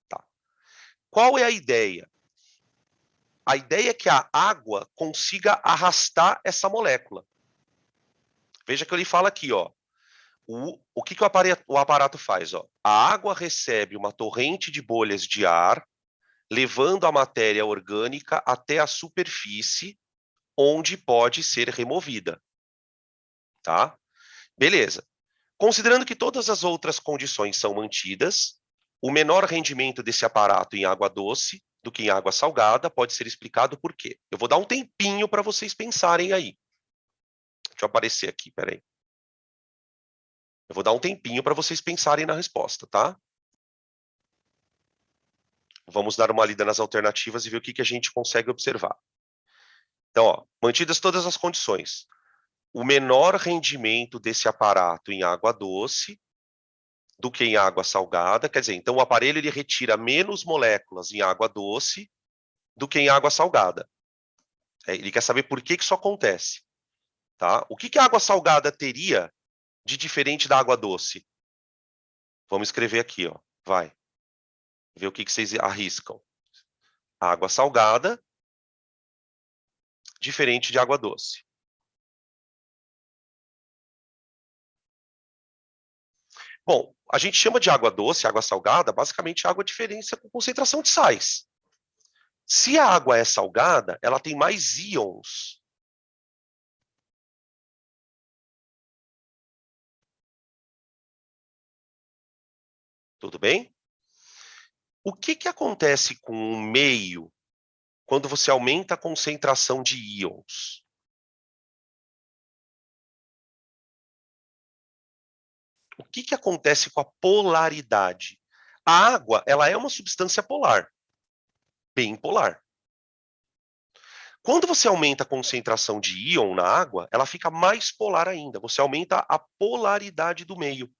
Tá. Qual é a ideia? A ideia é que a água consiga arrastar essa molécula. Veja que ele fala aqui, ó. O que o aparato faz? Ó? A água recebe uma torrente de bolhas de ar, levando a matéria orgânica até a superfície, onde pode ser removida. Tá? Beleza. Considerando que todas as outras condições são mantidas, o menor rendimento desse aparato em água doce do que em água salgada pode ser explicado por quê. Eu vou dar um tempinho para vocês pensarem aí. Deixa eu aparecer aqui, peraí. Eu vou dar um tempinho para vocês pensarem na resposta, tá? Vamos dar uma lida nas alternativas e ver o que a gente consegue observar. Então, ó, mantidas todas as condições. O menor rendimento desse aparato em água doce do que em água salgada, quer dizer, então o aparelho ele retira menos moléculas em água doce do que em água salgada. Ele quer saber por que isso acontece. Tá? O que a água salgada teria de diferente da água doce? Vamos escrever aqui, ó. Vai. Ver o que vocês arriscam. Água salgada, diferente de água doce. Bom, a gente chama de água doce, água salgada, basicamente água diferente com concentração de sais. Se a água é salgada, ela tem mais íons. Tudo bem? O que acontece com o meio quando você aumenta a concentração de íons? O que acontece com a polaridade? A água, ela é uma substância polar, bem polar. Quando você aumenta a concentração de íon na água, ela fica mais polar ainda. Você aumenta a polaridade do meio.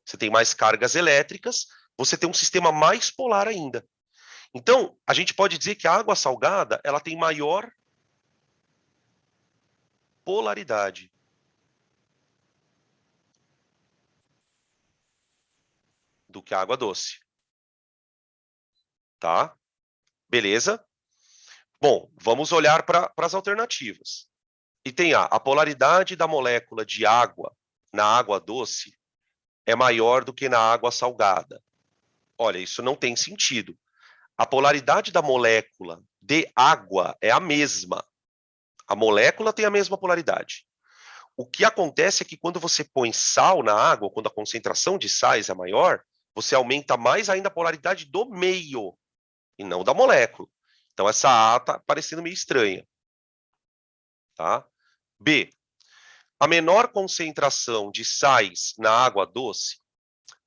Você tem mais cargas elétricas você tem um sistema mais polar ainda. Então, a gente pode dizer que a água salgada, ela tem maior polaridade. Do que a água doce. Tá? Beleza? Bom, vamos olhar para as alternativas. E tem a polaridade da molécula de água na água doce é maior do que na água salgada. Olha, isso não tem sentido. A polaridade da molécula de água é a mesma. A molécula tem a mesma polaridade. O que acontece é que quando você põe sal na água, quando a concentração de sais é maior, você aumenta mais ainda a polaridade do meio, e não da molécula. Então, essa A está parecendo meio estranha. Tá? B. A menor concentração de sais na água doce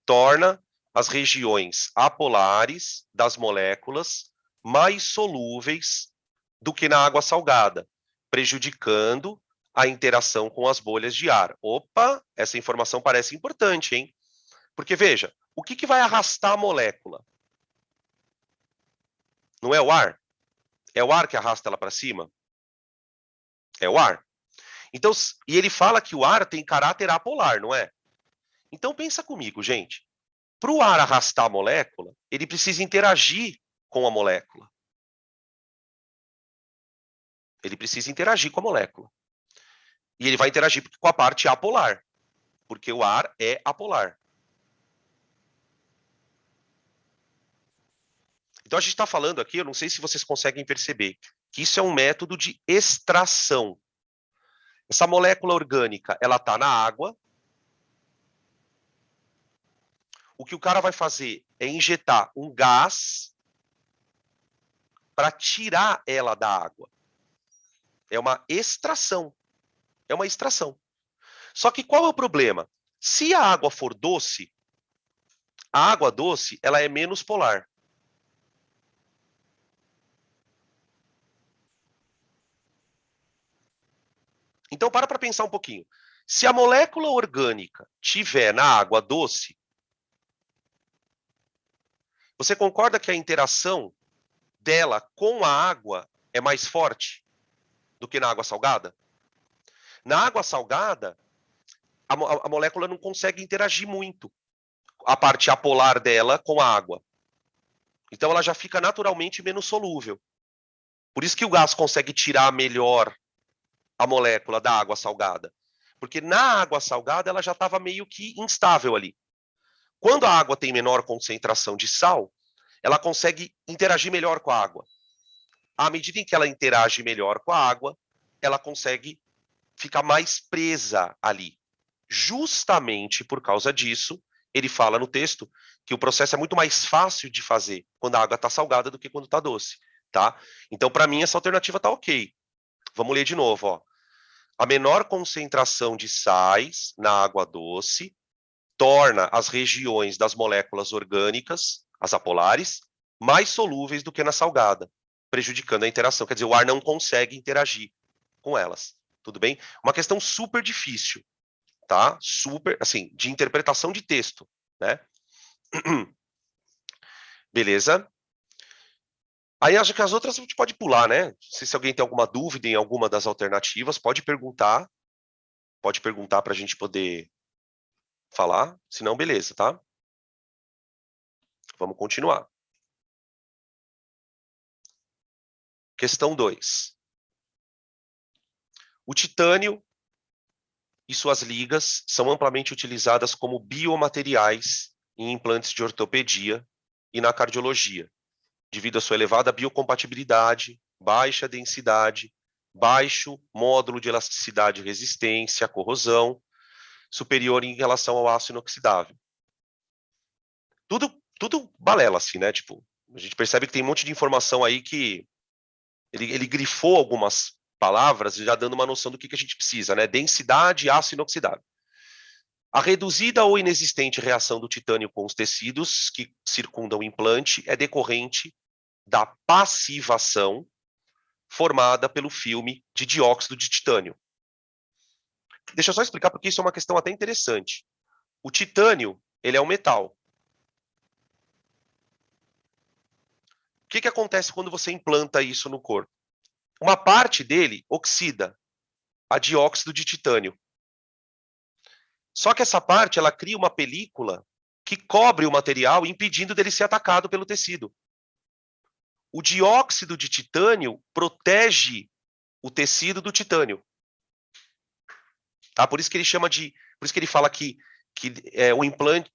torna as regiões apolares das moléculas mais solúveis do que na água salgada, prejudicando a interação com as bolhas de ar. Opa, essa informação parece importante, hein? Porque, veja, o que vai arrastar a molécula? Não é o ar? É o ar que arrasta ela para cima? É o ar. Então, e ele fala que o ar tem caráter apolar, não é? Então, pensa comigo, gente. Para o ar arrastar a molécula, ele precisa interagir com a molécula. Ele precisa interagir com a molécula. E ele vai interagir com a parte apolar, porque o ar é apolar. Então, a gente está falando aqui, eu não sei se vocês conseguem perceber, que isso é um método de extração. Essa molécula orgânica, ela está na água. O que o cara vai fazer é injetar um gás para tirar ela da água. É uma extração. É uma extração. Só que qual é o problema? Se a água for doce, a água doce ela é menos polar. Então, para pensar um pouquinho. Se a molécula orgânica tiver na água doce, você concorda que a interação dela com a água é mais forte do que na água salgada? Na água salgada, a molécula não consegue interagir muito, a parte apolar dela com a água. Então, ela já fica naturalmente menos solúvel. Por isso que o gás consegue tirar melhor a molécula da água salgada. Porque na água salgada ela já estava meio que instável ali. Quando a água tem menor concentração de sal, ela consegue interagir melhor com a água. À medida em que ela interage melhor com a água, ela consegue ficar mais presa ali. Justamente por causa disso, ele fala no texto que o processo é muito mais fácil de fazer quando a água está salgada do que quando está doce. Tá? Então, para mim, essa alternativa está ok. Vamos ler de novo. Ó. A menor concentração de sais na água doce torna as regiões das moléculas orgânicas, as apolares, mais solúveis do que na salgada, prejudicando a interação. Quer dizer, o ar não consegue interagir com elas. Tudo bem? Uma questão super difícil, tá? Super, assim, de interpretação de texto, né? Beleza? Aí acho que as outras a gente pode pular, né? Se alguém tem alguma dúvida em alguma das alternativas, pode perguntar. Pode perguntar para a gente poder falar. Se não, beleza, tá? Vamos continuar. Questão 2. O titânio e suas ligas são amplamente utilizadas como biomateriais em implantes de ortopedia e na cardiologia, devido à sua elevada biocompatibilidade, baixa densidade, baixo módulo de elasticidade e resistência à corrosão, superior em relação ao aço inoxidável. Tudo balela, assim, né? Tipo, a gente percebe que tem um monte de informação aí que ele grifou algumas palavras, já dando uma noção do que a gente precisa, né? Densidade, aço inoxidável. A reduzida ou inexistente reação do titânio com os tecidos que circundam o implante é decorrente da passivação formada pelo filme de dióxido de titânio. Deixa eu só explicar, porque isso é uma questão até interessante. O titânio, ele é um metal. que acontece quando você implanta isso no corpo? Uma parte dele oxida a dióxido de titânio. Só que essa parte, ela cria uma película que cobre o material, impedindo dele ser atacado pelo tecido. O dióxido de titânio protege o tecido do titânio. Tá? Por isso que ele chama de, por isso que ele fala que o implante,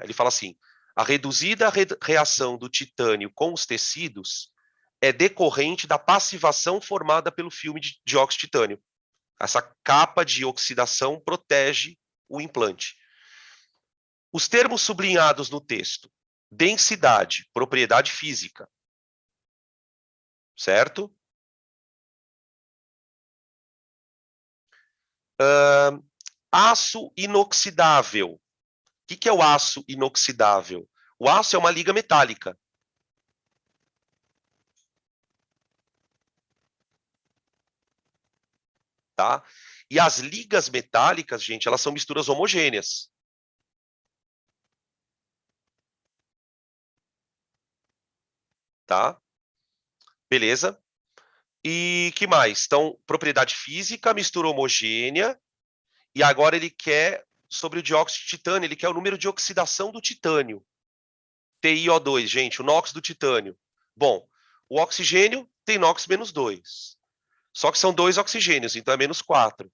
ele fala assim, a reduzida reação do titânio com os tecidos é decorrente da passivação formada pelo filme de dióxido de titânio. Essa capa de oxidação protege o implante. Os termos sublinhados no texto: densidade, propriedade física, certo? Aço inoxidável. O que é o aço inoxidável? O aço é uma liga metálica. Tá? E as ligas metálicas, gente, elas são misturas homogêneas. Tá? Beleza? E que mais? Então, propriedade física, mistura homogênea, e agora ele quer, sobre o dióxido de titânio, ele quer o número de oxidação do titânio. TiO2, gente, o NOx do titânio. Bom, o oxigênio tem NOx menos 2. Só que são 2 oxigênios, então é menos 4.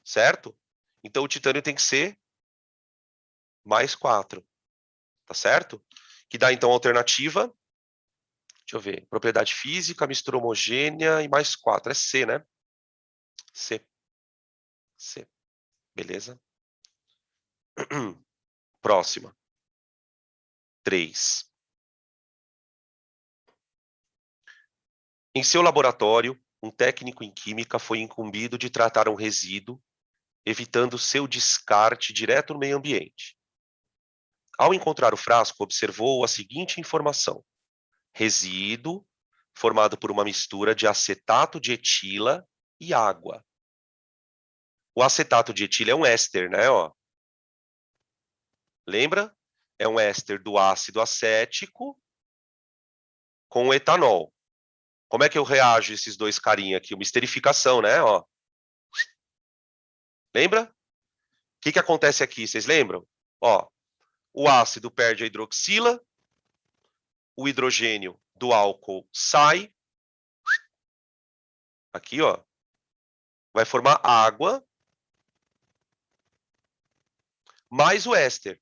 Certo? Então o titânio tem que ser mais 4. Tá certo? Que dá então a alternativa. Deixa eu ver. Propriedade física, mistura homogênea e mais 4. É C, né? C. C. Beleza? Próxima. 3. Em seu laboratório, um técnico em química foi incumbido de tratar um resíduo, evitando seu descarte direto no meio ambiente. Ao encontrar o frasco, observou a seguinte informação: resíduo formado por uma mistura de acetato de etila e água. O acetato de etila é um éster, né? Ó. Lembra? É um éster do ácido acético com o etanol. Como é que eu reajo esses dois carinha aqui? Uma esterificação, né? Ó. Lembra? O que acontece aqui? Vocês lembram? Ó, o ácido perde a hidroxila, o hidrogênio do álcool sai. Aqui, ó. Vai formar água mais o éster.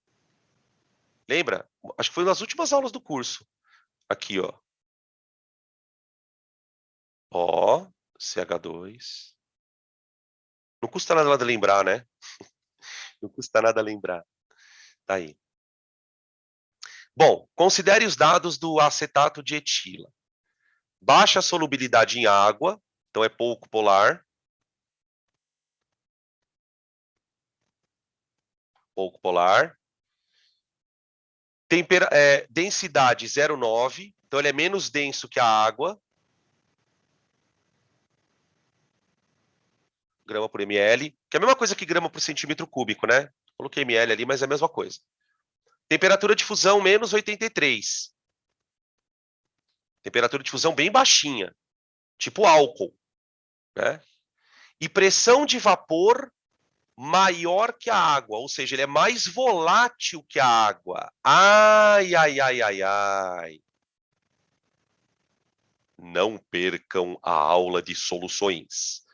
Lembra? Acho que foi nas últimas aulas do curso. Aqui, ó. Ó, CH2. Não custa nada lembrar, né? Não custa nada lembrar. Tá aí. Bom, considere os dados do acetato de etila. Baixa solubilidade em água, então é pouco polar. Pouco polar. Densidade 0,9, então ele é menos denso que a água. Grama por ml, que é a mesma coisa que grama por centímetro cúbico, né? Coloquei ml ali, mas é a mesma coisa. Temperatura de fusão, menos 83. Temperatura de fusão bem baixinha, tipo álcool, né? E pressão de vapor maior que a água, ou seja, ele é mais volátil que a água. Ai, ai, ai, ai, ai. Não percam a aula de soluções,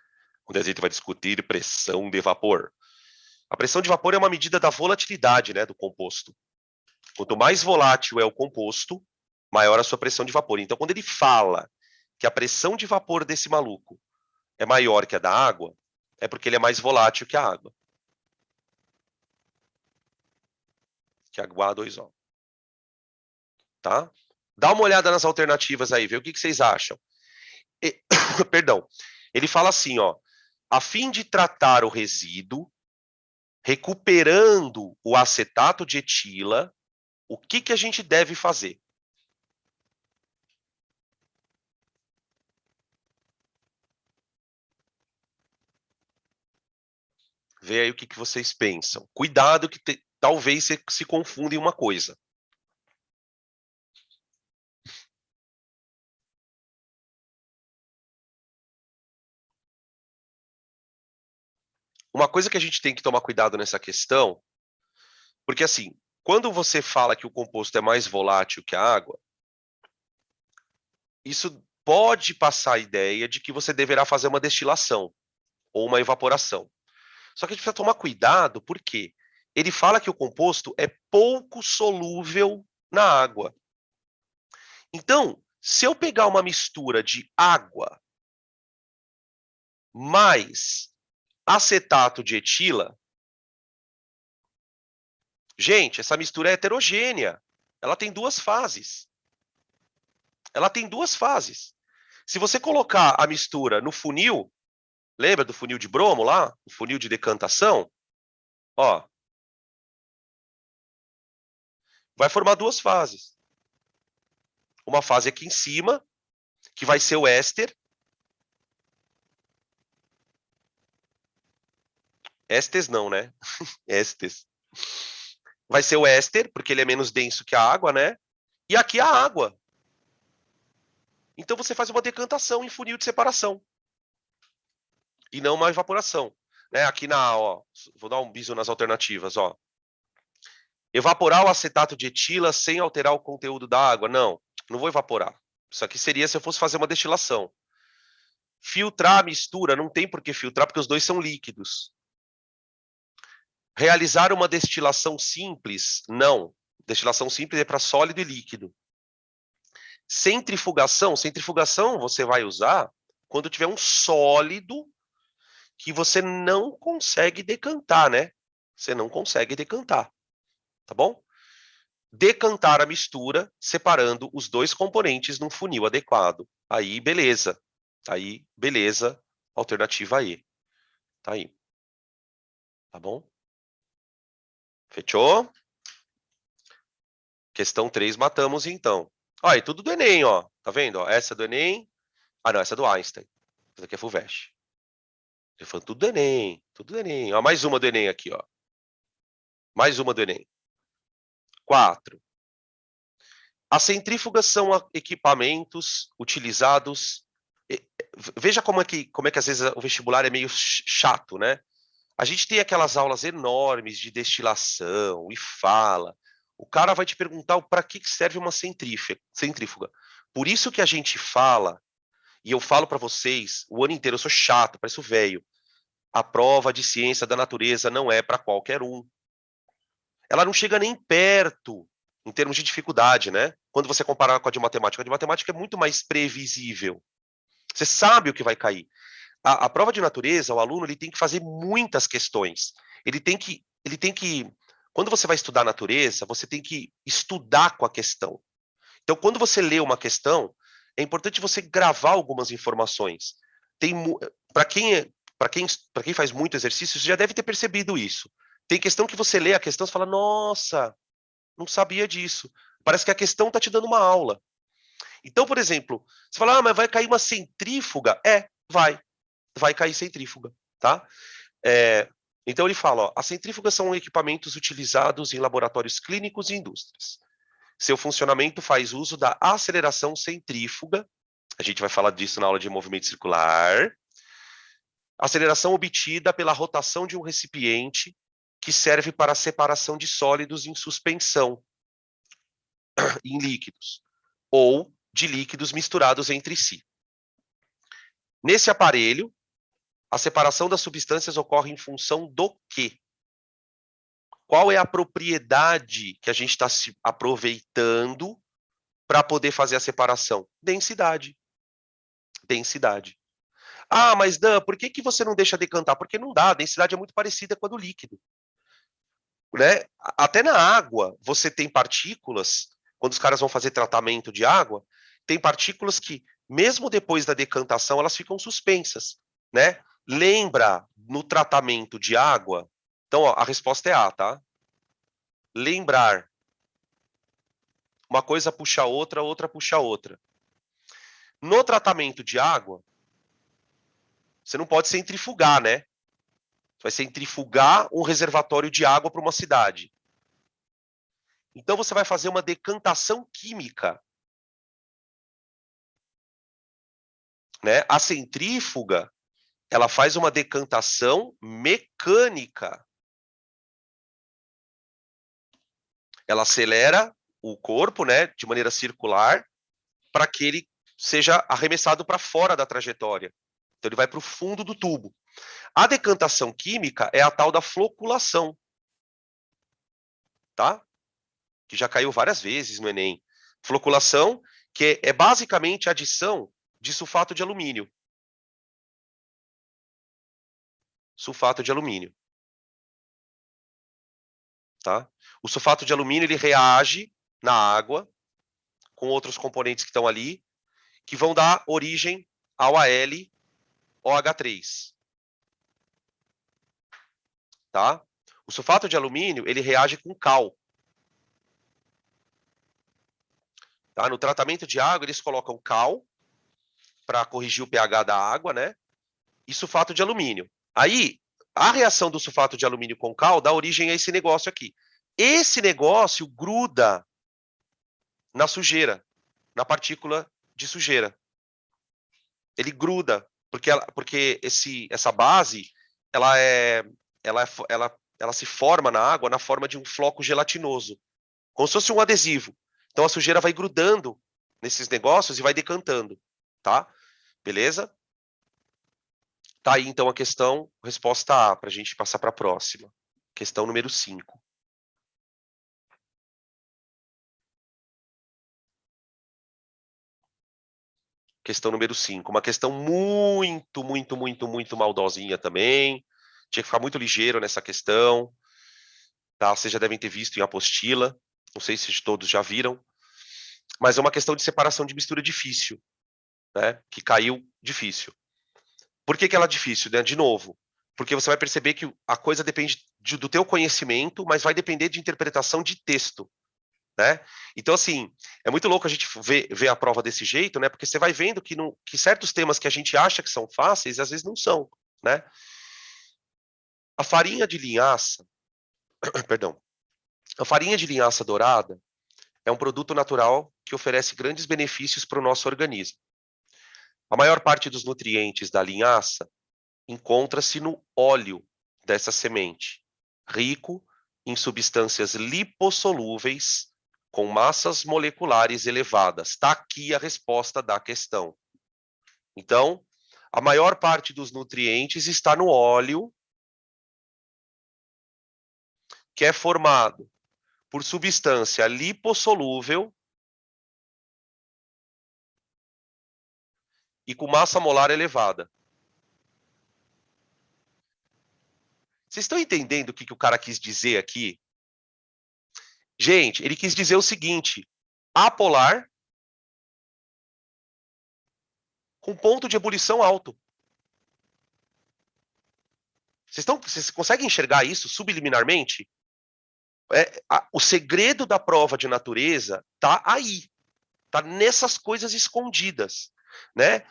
onde a gente vai discutir pressão de vapor. A pressão de vapor é uma medida da volatilidade, né, do composto. Quanto mais volátil é o composto, maior a sua pressão de vapor. Então, quando ele fala que a pressão de vapor desse maluco é maior que a da água, é porque ele é mais volátil que a água. Que é H2O. Tá? Dá uma olhada nas alternativas aí, vê o que vocês acham. Perdão. Ele fala assim, ó, a fim de tratar o resíduo, recuperando o acetato de etila, o que a gente deve fazer? Vê aí o que vocês pensam. Cuidado que talvez você se confunda em uma coisa. uma coisa que a gente tem que tomar cuidado nessa questão, porque assim, quando você fala que o composto é mais volátil que a água, isso pode passar a ideia de que você deverá fazer uma destilação ou uma evaporação. Só que a gente precisa tomar cuidado, porque ele fala que o composto é pouco solúvel na água. Então, se eu pegar uma mistura de água mais acetato de etila, gente, essa mistura é heterogênea. Ela tem duas fases. Ela tem duas fases. Se você colocar a mistura no funil, lembra do funil de bromo lá? O funil de decantação? Ó, vai formar duas fases. Uma fase aqui em cima, que vai ser o éster. Ésteres não, né? Ésteres. Vai ser o éster, porque ele é menos denso que a água, né? E aqui a água. Então você faz uma decantação em funil de separação. E não uma evaporação. Né? Aqui ó, vou dar um biso nas alternativas, ó. Evaporar o acetato de etila sem alterar o conteúdo da água? Não, não vou evaporar. Isso aqui seria se eu fosse fazer uma destilação. Filtrar a mistura, não tem por que filtrar, porque os dois são líquidos. Realizar uma destilação simples? Não. Destilação simples é para sólido e líquido. Centrifugação você vai usar quando tiver um sólido que você não consegue decantar, né? Você não consegue decantar, tá bom? Decantar a mistura, separando os dois componentes num funil adequado. Aí, beleza. Aí, beleza. Alternativa E. Tá aí. Tá bom? Fechou? Questão 3, matamos então. Ó, e tudo do Enem, ó. Tá vendo? Ó, essa é do Enem. Ah, não, essa é do Einstein. Essa aqui é FUVEST. Ele falou tudo do Enem, tudo do Enem. Ó, mais uma do Enem aqui, ó. Mais uma do Enem. 4. As centrífugas são equipamentos utilizados. Veja como é que às vezes o vestibular é meio chato, né? A gente tem aquelas aulas enormes de destilação e fala. O cara vai te perguntar para que serve uma centrífuga. Por isso que a gente fala, e eu falo para vocês o ano inteiro, eu sou chato, pareço velho. A prova de ciência da natureza não é para qualquer um. Ela não chega nem perto em termos de dificuldade, né? Quando você comparar com a de matemática é muito mais previsível. Você sabe o que vai cair. A prova de natureza, o aluno ele tem que fazer muitas questões. Ele tem que, quando você vai estudar natureza, você tem que estudar com a questão. Então, quando você lê uma questão, é importante você gravar algumas informações. Tem para quem faz muito exercício, você já deve ter percebido isso. Tem questão que você lê a questão e fala: "Nossa, não sabia disso". Parece que a questão está te dando uma aula. Então, por exemplo, você fala: "Ah, mas vai cair uma centrífuga?" Vai cair centrífuga, tá? Então ele fala, ó, as centrífugas são equipamentos utilizados em laboratórios clínicos e indústrias. Seu funcionamento faz uso da aceleração centrífuga, a gente vai falar disso na aula de movimento circular, aceleração obtida pela rotação de um recipiente que serve para a separação de sólidos em suspensão, em líquidos, ou de líquidos misturados entre si. Nesse aparelho, a separação das substâncias ocorre em função do quê? Qual é a propriedade que a gente está se aproveitando para poder fazer a separação? Densidade. Densidade. Ah, mas Dan, por que você não deixa decantar? Porque não dá, a densidade é muito parecida com a do líquido. Né? Até na água, você tem partículas, quando os caras vão fazer tratamento de água, tem partículas que, mesmo depois da decantação, elas ficam suspensas. Né? Lembra, no tratamento de água, então ó, a resposta é A, tá? Lembrar. Uma coisa puxa a outra, outra puxa a outra. No tratamento de água, você não pode centrifugar, né? Você vai centrifugar um reservatório de água para uma cidade. Então você vai fazer uma decantação química. Né? A centrífuga, ela faz uma decantação mecânica. Ela acelera o corpo, né, de maneira circular, para que ele seja arremessado para fora da trajetória. Então ele vai para o fundo do tubo. A decantação química é a tal da floculação, tá? Que já caiu várias vezes no Enem. Floculação, que é basicamente a adição de sulfato de alumínio. Sulfato de alumínio. Tá? O sulfato de alumínio ele reage na água com outros componentes que estão ali, que vão dar origem ao AlOH3. Tá? O sulfato de alumínio ele reage com cal. Tá? No tratamento de água, eles colocam cal para corrigir o pH da água, né? E sulfato de alumínio. Aí, a reação do sulfato de alumínio com cal dá origem a esse negócio aqui. Esse negócio gruda na sujeira, na partícula de sujeira. Ele gruda, porque essa base, ela se forma na água na forma de um floco gelatinoso, como se fosse um adesivo. Então a sujeira vai grudando nesses negócios e vai decantando, tá? Beleza? Tá aí então a questão, resposta A, para a gente passar para a próxima. Questão número 5. Questão número 5. Uma questão muito, muito, muito, muito maldosinha também. Tinha que ficar muito ligeiro nessa questão. Tá? Vocês já devem ter visto em apostila. Não sei se todos já viram. Mas é uma questão de separação de mistura difícil. Né? Que caiu difícil. Por que ela é difícil? Né? De novo, porque você vai perceber que a coisa depende do teu conhecimento, mas vai depender de interpretação de texto. Né? Então, assim, é muito louco a gente ver a prova desse jeito, né? Porque você vai vendo que certos temas que a gente acha que são fáceis, às vezes não são, né? A farinha de linhaça, perdão, a farinha de linhaça dourada é um produto natural que oferece grandes benefícios para o nosso organismo. A maior parte dos nutrientes da linhaça encontra-se no óleo dessa semente, rico em substâncias lipossolúveis com massas moleculares elevadas. Está aqui a resposta da questão. Então, a maior parte dos nutrientes está no óleo, que é formado por substância lipossolúvel e com massa molar elevada. Vocês estão entendendo o que o cara quis dizer aqui? Gente, ele quis dizer o seguinte: apolar com ponto de ebulição alto. Vocês conseguem enxergar isso subliminarmente? O segredo da prova de natureza está aí. Está nessas coisas escondidas. Né?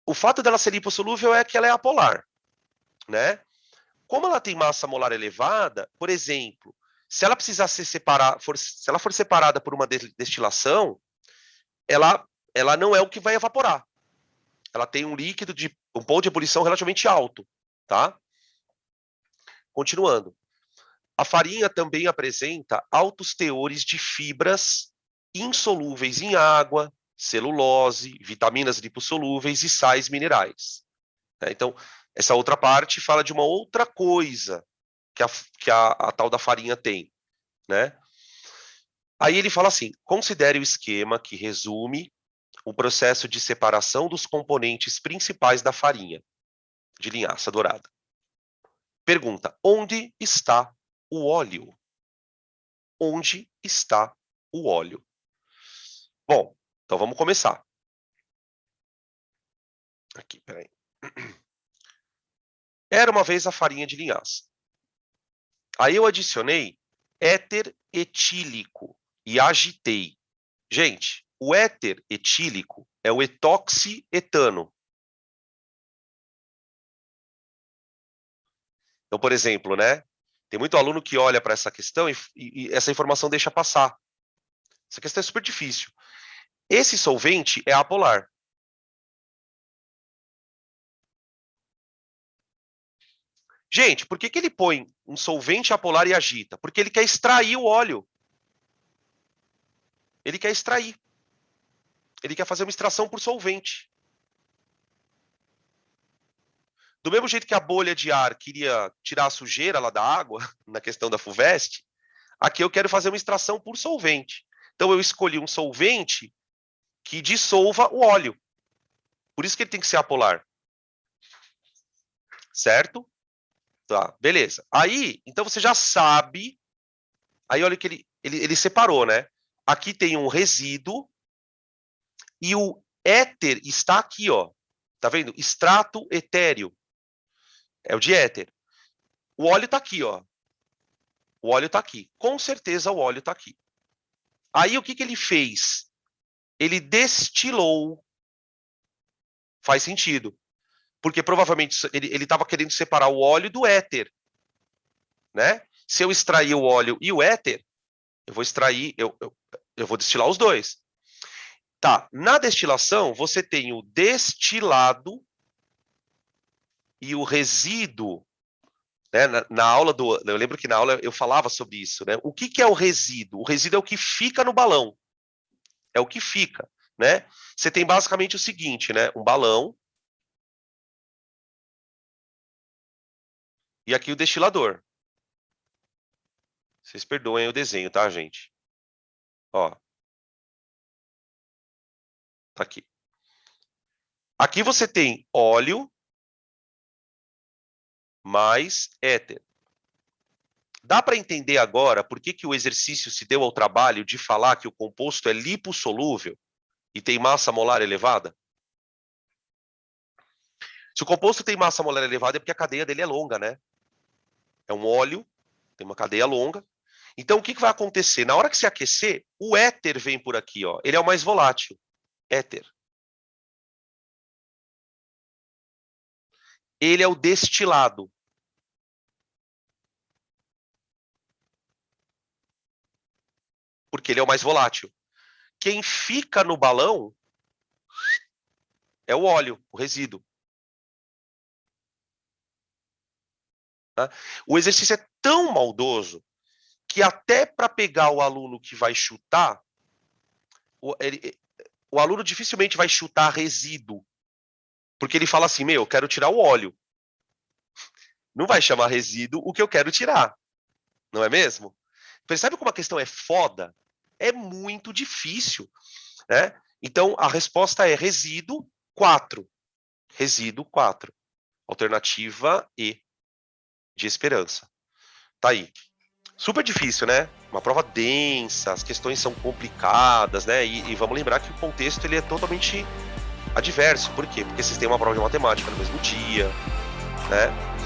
O fato dela ser lipossolúvel é que ela é apolar. Né? Como ela tem massa molar elevada, por exemplo, se ela precisar se se ela for separada por uma destilação, ela não é o que vai evaporar. Ela tem um líquido de um ponto de ebulição relativamente alto, tá? Continuando. A farinha também apresenta altos teores de fibras insolúveis em água, celulose, vitaminas lipossolúveis e sais minerais. Então, essa outra parte fala de uma outra coisa que a tal da farinha tem, né? Aí ele fala assim: considere o esquema que resume o processo de separação dos componentes principais da farinha de linhaça dourada. Pergunta: onde está o óleo? Onde está o óleo? Bom, então vamos começar. Aqui, peraí. Era uma vez a farinha de linhaça. Aí eu adicionei éter etílico e agitei. Gente, o éter etílico é o etoxietano. Então, por exemplo, né? Tem muito aluno que olha para essa questão e essa informação deixa passar. Essa questão é super difícil. Esse solvente é apolar. Gente, por que ele põe um solvente apolar e agita? Porque ele quer extrair o óleo. Ele quer extrair. Ele quer fazer uma extração por solvente. Do mesmo jeito que a bolha de ar queria tirar a sujeira lá da água, na questão da FUVEST, aqui eu quero fazer uma extração por solvente. Então eu escolhi um solvente que dissolva o óleo. Por isso que ele tem que ser apolar. Certo? Tá, beleza. Aí, então você já sabe. Aí olha que ele separou, né? Aqui tem um resíduo e o éter está aqui, ó. Tá vendo? Extrato etéreo. É o de éter. O óleo está aqui, ó. O óleo está aqui. Com certeza o óleo está aqui. Aí o que ele fez? Ele destilou. Faz sentido. Porque provavelmente ele estava querendo separar o óleo do éter. Né? Se eu extrair o óleo e o éter, eu vou extrair, eu vou destilar os dois. Tá, na destilação, você tem o destilado e o resíduo. Né? Na aula eu lembro que na aula eu falava sobre isso. Né? O que é o resíduo? O resíduo é o que fica no balão. É o que fica. Né? Você tem basicamente o seguinte, né? Um balão. E aqui o destilador. Vocês perdoem o desenho, tá, gente? Ó. Tá aqui. Aqui você tem óleo mais éter. Dá para entender agora por que o exercício se deu ao trabalho de falar que o composto é lipossolúvel e tem massa molar elevada? Se o composto tem massa molar elevada é porque a cadeia dele é longa, né? É um óleo, tem uma cadeia longa. Então, o que vai acontecer? Na hora que se aquecer, o éter vem por aqui, ó. Ele é o mais volátil. Éter. Ele é o destilado. Porque ele é o mais volátil. Quem fica no balão é o óleo, o resíduo. Tá? O exercício é tão maldoso que até para pegar o aluno que vai chutar, o aluno dificilmente vai chutar resíduo. Porque ele fala assim, eu quero tirar o óleo. Não vai chamar resíduo o que eu quero tirar. Não é mesmo? Percebe como a questão é foda? É muito difícil. Né? Então, a resposta é resíduo 4. Resíduo 4. Alternativa E, de esperança. Tá aí. Super difícil, né? Uma prova densa, as questões são complicadas, né? E vamos lembrar que o contexto ele é totalmente adverso. Por quê? Porque vocês têm uma prova de matemática no mesmo dia, né?